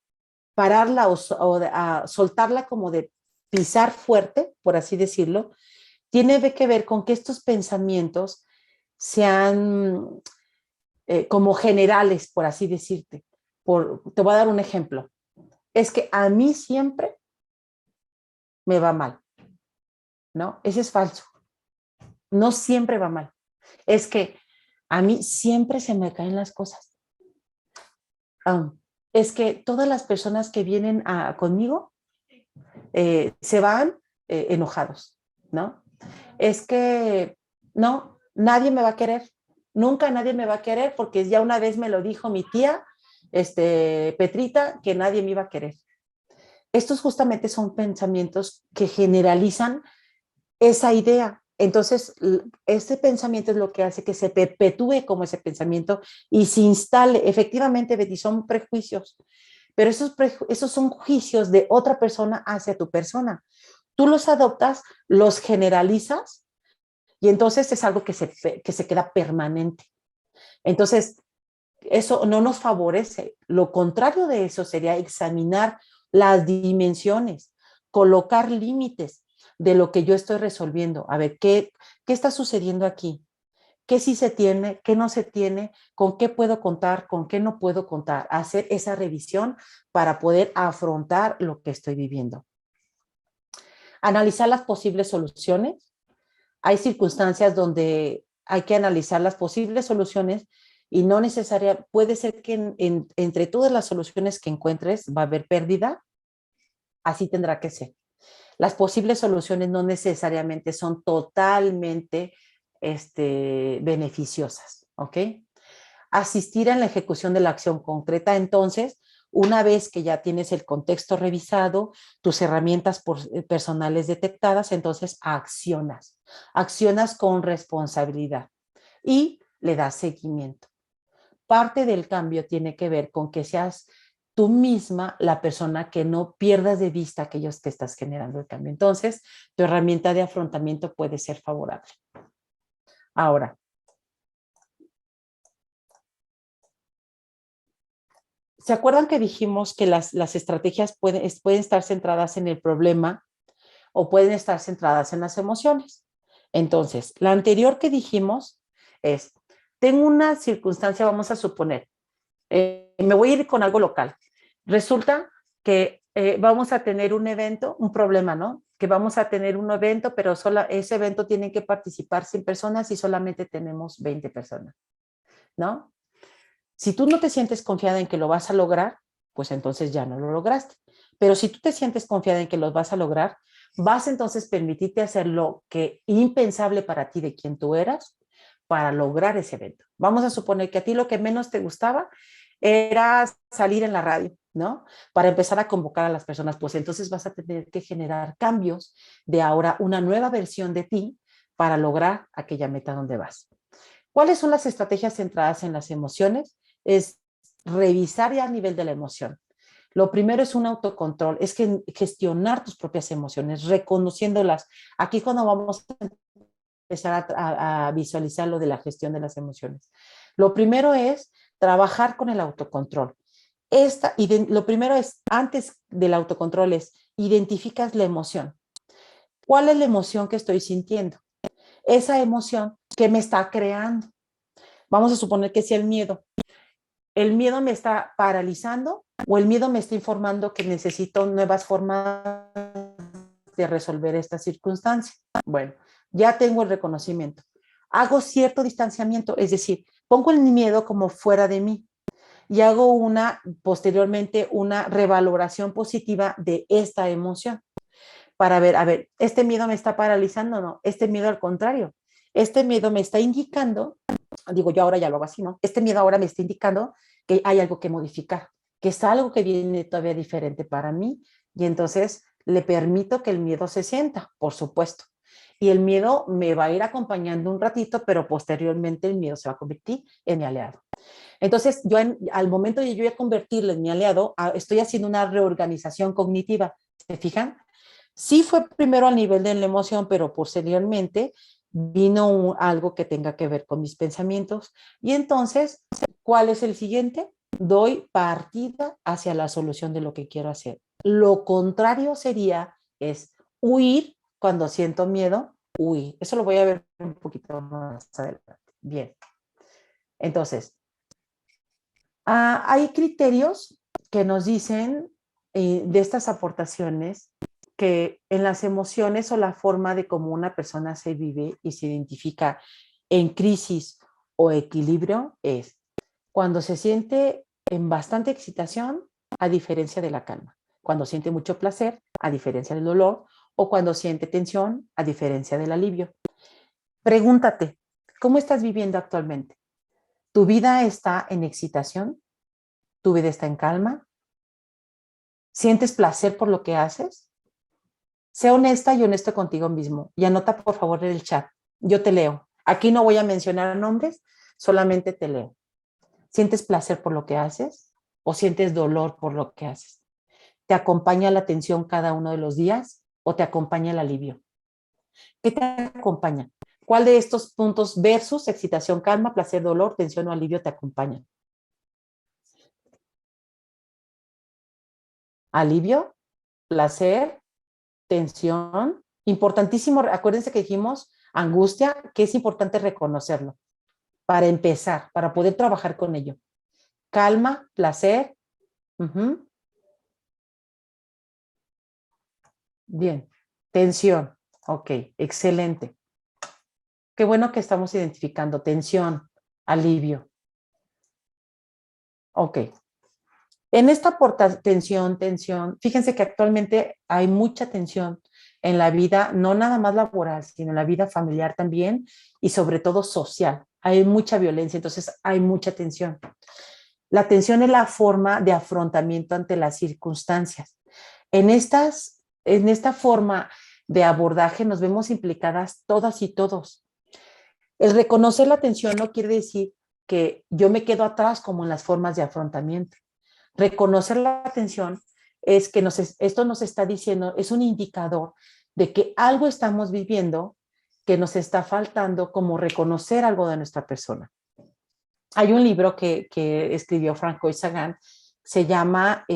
pararla o a soltarla como de pisar fuerte, por así decirlo, tiene que ver con que estos pensamientos sean como generales, por así decirte. Te voy a dar un ejemplo. Es que a mí siempre me va mal, ¿no? Ese es falso. No siempre va mal. Es que a mí siempre se me caen las cosas. Es que todas las personas que vienen conmigo se van enojados, ¿no? Es que no, nadie me va a querer. Nunca nadie me va a querer porque ya una vez me lo dijo mi tía, Petrita, que nadie me iba a querer. Estos justamente son pensamientos que generalizan esa idea. Entonces, ese pensamiento es lo que hace que se perpetúe como ese pensamiento y se instale. Efectivamente, Betty, son prejuicios, pero esos son juicios de otra persona hacia tu persona. Tú los adoptas, los generalizas y entonces es algo que se queda permanente. Entonces, eso no nos favorece. Lo contrario de eso sería examinar las dimensiones, colocar límites de lo que yo estoy resolviendo. A ver, ¿qué está sucediendo aquí? ¿Qué sí se tiene? ¿Qué no se tiene? ¿Con qué puedo contar? ¿Con qué no puedo contar? Hacer esa revisión para poder afrontar lo que estoy viviendo. Analizar las posibles soluciones. Hay circunstancias donde hay que analizar las posibles soluciones y no necesaria, puede ser que entre todas las soluciones que encuentres va a haber pérdida, así tendrá que ser. Las posibles soluciones no necesariamente son totalmente beneficiosas, ¿ok? Asistir en la ejecución de la acción concreta, entonces, una vez que ya tienes el contexto revisado, tus herramientas personales detectadas, entonces accionas. Accionas con responsabilidad y le das seguimiento. Parte del cambio tiene que ver con que seas tú misma la persona que no pierdas de vista aquellos que estás generando el cambio. Entonces, tu herramienta de afrontamiento puede ser favorable. Ahora, ¿se acuerdan que dijimos que las estrategias pueden estar centradas en el problema o pueden estar centradas en las emociones? Entonces, la anterior que dijimos es, tengo una circunstancia, vamos a suponer, me voy a ir con algo local. Resulta que vamos a tener un evento, un problema, ¿no? Que vamos a tener un evento, pero ese evento tiene que participar 100 personas y solamente tenemos 20 personas, ¿no? Si tú no te sientes confiada en que lo vas a lograr, pues entonces ya no lo lograste. Pero si tú te sientes confiada en que lo vas a lograr, vas entonces a permitirte hacer lo que impensable para ti de quien tú eras para lograr ese evento. Vamos a suponer que a ti lo que menos te gustaba era salir en la radio, ¿no? Para empezar a convocar a las personas, pues entonces vas a tener que generar cambios de ahora una nueva versión de ti para lograr aquella meta donde vas. ¿Cuáles son las estrategias centradas en las emociones? Es revisar ya a nivel de la emoción. Lo primero es un autocontrol, es que gestionar tus propias emociones, reconociéndolas. Aquí cuando vamos a empezar a visualizar lo de la gestión de las emociones. Lo primero es trabajar con el autocontrol. Lo primero es, antes del autocontrol, es identificas la emoción. ¿Cuál es la emoción que estoy sintiendo? Esa emoción que me está creando. Vamos a suponer que sea el miedo. ¿El miedo me está paralizando o el miedo me está informando que necesito nuevas formas de resolver esta circunstancia? Bueno, ya tengo el reconocimiento. Hago cierto distanciamiento, es decir, pongo el miedo como fuera de mí y hago posteriormente una revaloración positiva de esta emoción para ver, a ver, ¿este miedo me está paralizando o no? Este miedo al contrario. Este miedo me está indicando, digo yo ahora ya lo hago así, ¿no? Este miedo ahora me está indicando que hay algo que modificar, que es algo que viene todavía diferente para mí y entonces le permito que el miedo se sienta, por supuesto. Y el miedo me va a ir acompañando un ratito, pero posteriormente el miedo se va a convertir en mi aliado. Entonces, al momento de yo ya convertirlo en mi aliado, estoy haciendo una reorganización cognitiva. ¿Se fijan? Sí fue primero a nivel de la emoción, pero posteriormente vino algo que tenga que ver con mis pensamientos. Y entonces, ¿cuál es el siguiente? Doy partida hacia la solución de lo que quiero hacer. Lo contrario es huir cuando siento miedo, huir. Eso lo voy a ver un poquito más adelante. Bien. Entonces, hay criterios que nos dicen de estas aportaciones que en las emociones o la forma de cómo una persona se vive y se identifica en crisis o equilibrio es cuando se siente en bastante excitación, a diferencia de la calma, cuando siente mucho placer, a diferencia del dolor, o cuando siente tensión, a diferencia del alivio. Pregúntate, ¿cómo estás viviendo actualmente? ¿Tu vida está en excitación? ¿Tu vida está en calma? ¿Sientes placer por lo que haces? Sé honesta y honesto contigo mismo y anota por favor en el chat. Yo te leo. Aquí no voy a mencionar nombres, solamente te leo. ¿Sientes placer por lo que haces o sientes dolor por lo que haces? ¿Te acompaña la tensión cada uno de los días o te acompaña el alivio? ¿Qué te acompaña? ¿Cuál de estos puntos versus excitación, calma, placer, dolor, tensión o alivio te acompaña? Alivio, placer, tensión, importantísimo, acuérdense que dijimos angustia, que es importante reconocerlo para empezar, para poder trabajar con ello. Calma, placer. Bien. Tensión. Ok, excelente. Qué bueno que estamos identificando tensión, alivio. Ok. En esta tensión, fíjense que actualmente hay mucha tensión en la vida, no nada más laboral, sino en la vida familiar también y sobre todo social. Hay mucha violencia, entonces hay mucha tensión. La tensión es la forma de afrontamiento ante las circunstancias. En esta forma de abordaje nos vemos implicadas todas y todos. El reconocer la tensión no quiere decir que yo me quedo atrás como en las formas de afrontamiento. Reconocer la tensión es que esto nos está diciendo, es un indicador de que algo estamos viviendo que nos está faltando como reconocer algo de nuestra persona. Hay un libro que escribió Francois Sagan, se llama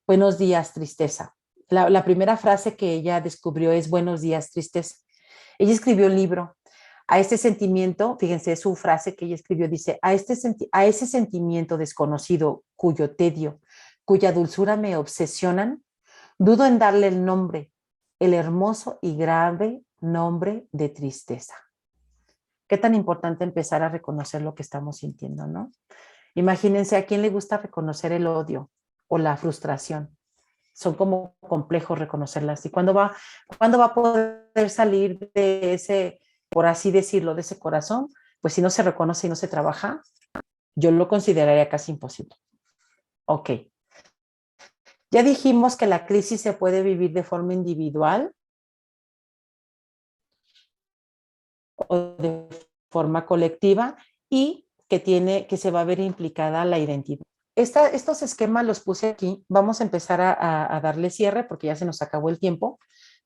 Buenos días, tristeza. La primera frase que ella descubrió es Buenos días, tristeza. Ella escribió un libro. A este sentimiento, fíjense su frase que ella escribió, dice, a ese sentimiento desconocido cuyo tedio cuya dulzura me obsesionan, dudo en darle el nombre, el hermoso y grave nombre de tristeza. Qué tan importante empezar a reconocer lo que estamos sintiendo, ¿no? Imagínense, ¿a quién le gusta reconocer el odio o la frustración? Son como complejos reconocerlas. ¿Y cuándo va a poder salir de ese, por así decirlo, de ese corazón? Pues si no se reconoce y no se trabaja, yo lo consideraría casi imposible. Ok. Ya dijimos que la crisis se puede vivir de forma individual o de forma colectiva y que se va a ver implicada la identidad. Estos esquemas los puse aquí. Vamos a empezar a darle cierre porque ya se nos acabó el tiempo,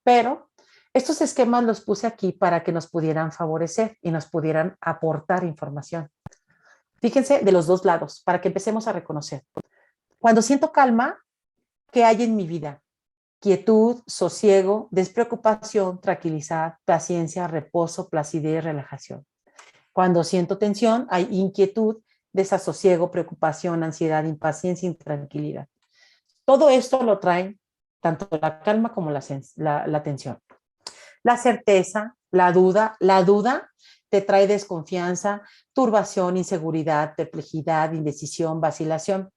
pero estos esquemas los puse aquí para que nos pudieran favorecer y nos pudieran aportar información. Fíjense de los dos lados, para que empecemos a reconocer. Cuando siento calma, ¿qué hay en mi vida? Quietud, sosiego, despreocupación, tranquilidad, paciencia, reposo, placidez, relajación. Cuando siento tensión, hay inquietud, desasosiego, preocupación, ansiedad, impaciencia, intranquilidad. Todo esto lo trae tanto la calma como la tensión. La certeza, la duda te trae desconfianza, turbación, inseguridad, perplejidad, indecisión, vacilación.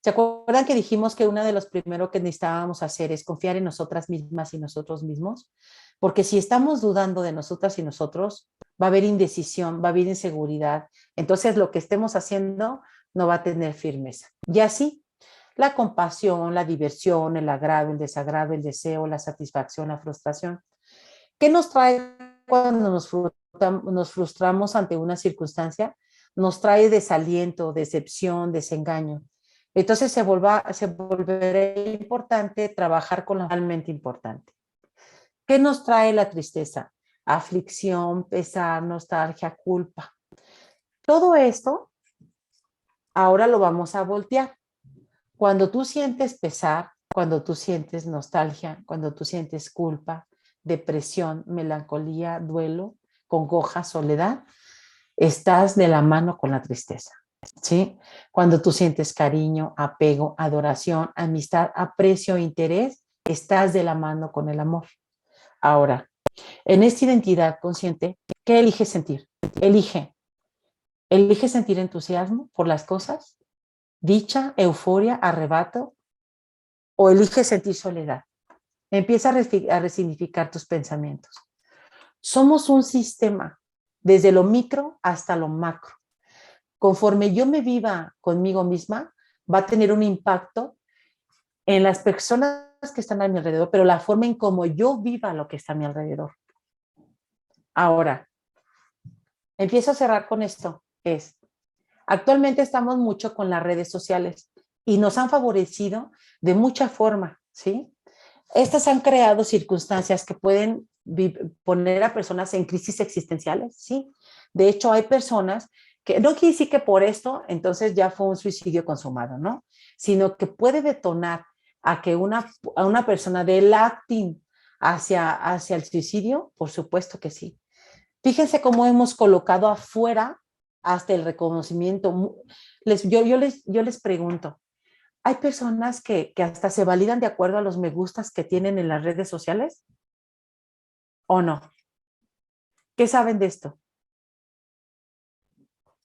¿Se acuerdan que dijimos que uno de los primeros que necesitábamos hacer es confiar en nosotras mismas y nosotros mismos? Porque si estamos dudando de nosotras y nosotros, va a haber indecisión, va a haber inseguridad. Entonces lo que estemos haciendo no va a tener firmeza. Y así, la compasión, la diversión, el agrado, el desagrado, el deseo, la satisfacción, la frustración. ¿Qué nos trae cuando nos frustramos ante una circunstancia? Nos trae desaliento, decepción, desengaño. Entonces se volverá importante trabajar con lo realmente importante. ¿Qué nos trae la tristeza? Aflicción, pesar, nostalgia, culpa. Todo esto ahora lo vamos a voltear. Cuando tú sientes pesar, cuando tú sientes nostalgia, cuando tú sientes culpa, depresión, melancolía, duelo, congoja, soledad, estás de la mano con la tristeza. ¿Sí? Cuando tú sientes cariño, apego, adoración, amistad, aprecio, interés, estás de la mano con el amor. Ahora, en esta identidad consciente, ¿qué eliges sentir? Elige. Elige sentir entusiasmo por las cosas, dicha, euforia, arrebato, o elige sentir soledad. Empieza a resignificar tus pensamientos. Somos un sistema, desde lo micro hasta lo macro. Conforme yo me viva conmigo misma, va a tener un impacto en las personas que están a mi alrededor, pero la forma en cómo yo viva lo que está a mi alrededor. Ahora, empiezo a cerrar con esto. Actualmente estamos mucho con las redes sociales y nos han favorecido de mucha forma, ¿sí? Estas han creado circunstancias que pueden poner a personas en crisis existenciales, ¿sí? De hecho, hay personas que no quiere decir que por esto entonces ya fue un suicidio consumado, ¿no? Sino que puede detonar a que a una persona del acting hacia el suicidio, por supuesto que sí. Fíjense cómo hemos colocado afuera hasta el reconocimiento. Yo les pregunto, ¿hay personas que hasta se validan de acuerdo a los me gustas que tienen en las redes sociales? ¿O no? ¿Qué saben de esto?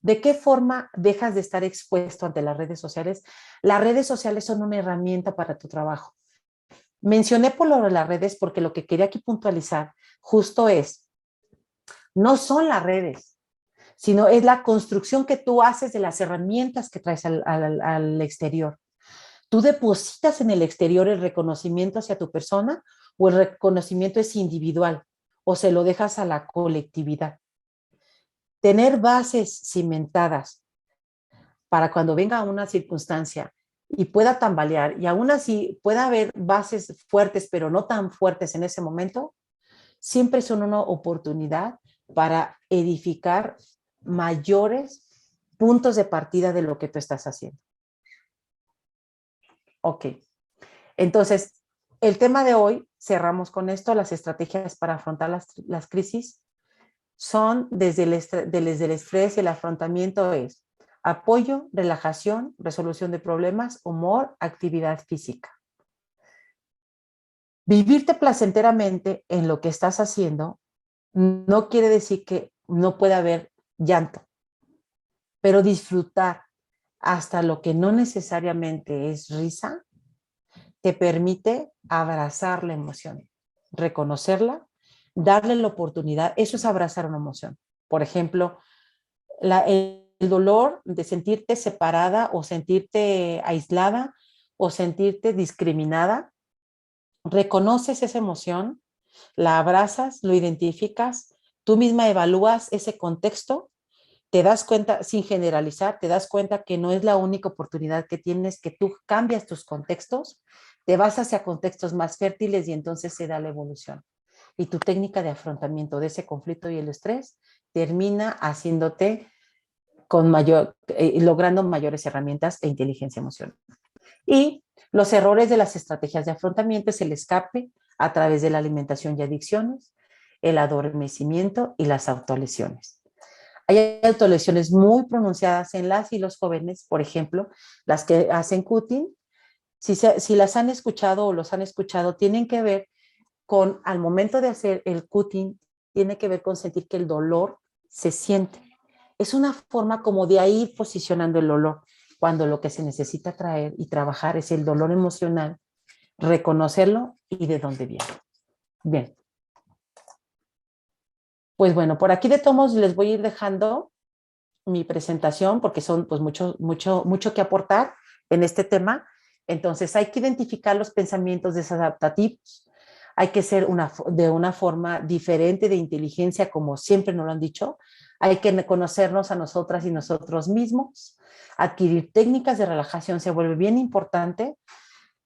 ¿De qué forma dejas de estar expuesto ante las redes sociales? Las redes sociales son una herramienta para tu trabajo. Mencioné por lo de las redes porque lo que quería aquí puntualizar justo no son las redes, sino es la construcción que tú haces de las herramientas que traes al exterior. ¿Tú depositas en el exterior el reconocimiento hacia tu persona o el reconocimiento es individual o se lo dejas a la colectividad? Tener bases cimentadas para cuando venga una circunstancia y pueda tambalear y aún así pueda haber bases fuertes pero no tan fuertes en ese momento, siempre son una oportunidad para edificar mayores puntos de partida de lo que tú estás haciendo. Ok. Entonces, el tema de hoy, cerramos con esto, las estrategias para afrontar las crisis son desde el estrés y el afrontamiento Apoyo, relajación, resolución de problemas, humor, actividad física. Vivirte placenteramente en lo que estás haciendo no quiere decir que no pueda haber llanto, pero disfrutar hasta lo que no necesariamente es risa te permite abrazar la emoción, reconocerla, darle la oportunidad. Eso es abrazar una emoción. Por ejemplo, el dolor de sentirte separada o sentirte aislada o sentirte discriminada. Reconoces esa emoción, la abrazas, lo identificas, tú misma evalúas ese contexto, te das cuenta, sin generalizar, te das cuenta que no es la única oportunidad que tienes, que tú cambias tus contextos, te vas hacia contextos más fértiles y entonces se da la evolución. Y tu técnica de afrontamiento de ese conflicto y el estrés termina haciéndote logrando mayores herramientas e inteligencia emocional. Y los errores de las estrategias de afrontamiento es el escape a través de la alimentación y adicciones, el adormecimiento y las autolesiones. Hay autolesiones muy pronunciadas en las y los jóvenes, por ejemplo, las que hacen cutting. Si las han escuchado o los han escuchado, tienen que ver con, al momento de hacer el cutting, tiene que ver con sentir que el dolor se siente. Es una forma como de ir posicionando el dolor, cuando lo que se necesita traer y trabajar es el dolor emocional, reconocerlo y de dónde viene. Bien. Pues bueno, por aquí de todos les voy a ir dejando mi presentación porque son pues mucho que aportar en este tema. Entonces hay que identificar los pensamientos desadaptativos, hay que ser de una forma diferente de inteligencia, como siempre nos lo han dicho, hay que conocernos a nosotras y nosotros mismos, adquirir técnicas de relajación se vuelve bien importante.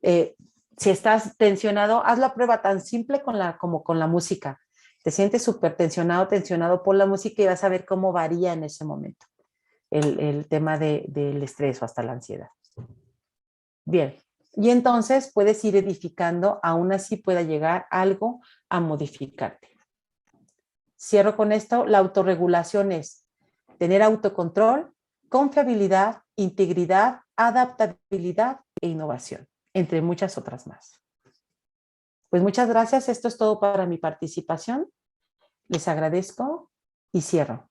Si estás tensionado, haz la prueba tan simple como con la música. Te sientes súper tensionado por la música y vas a ver cómo varía en ese momento el tema del estrés o hasta la ansiedad. Bien, y entonces puedes ir edificando, aún así pueda llegar algo a modificarte. Cierro con esto, la autorregulación es tener autocontrol, confiabilidad, integridad, adaptabilidad e innovación, entre muchas otras más. Pues muchas gracias, esto es todo para mi participación. Les agradezco y cierro.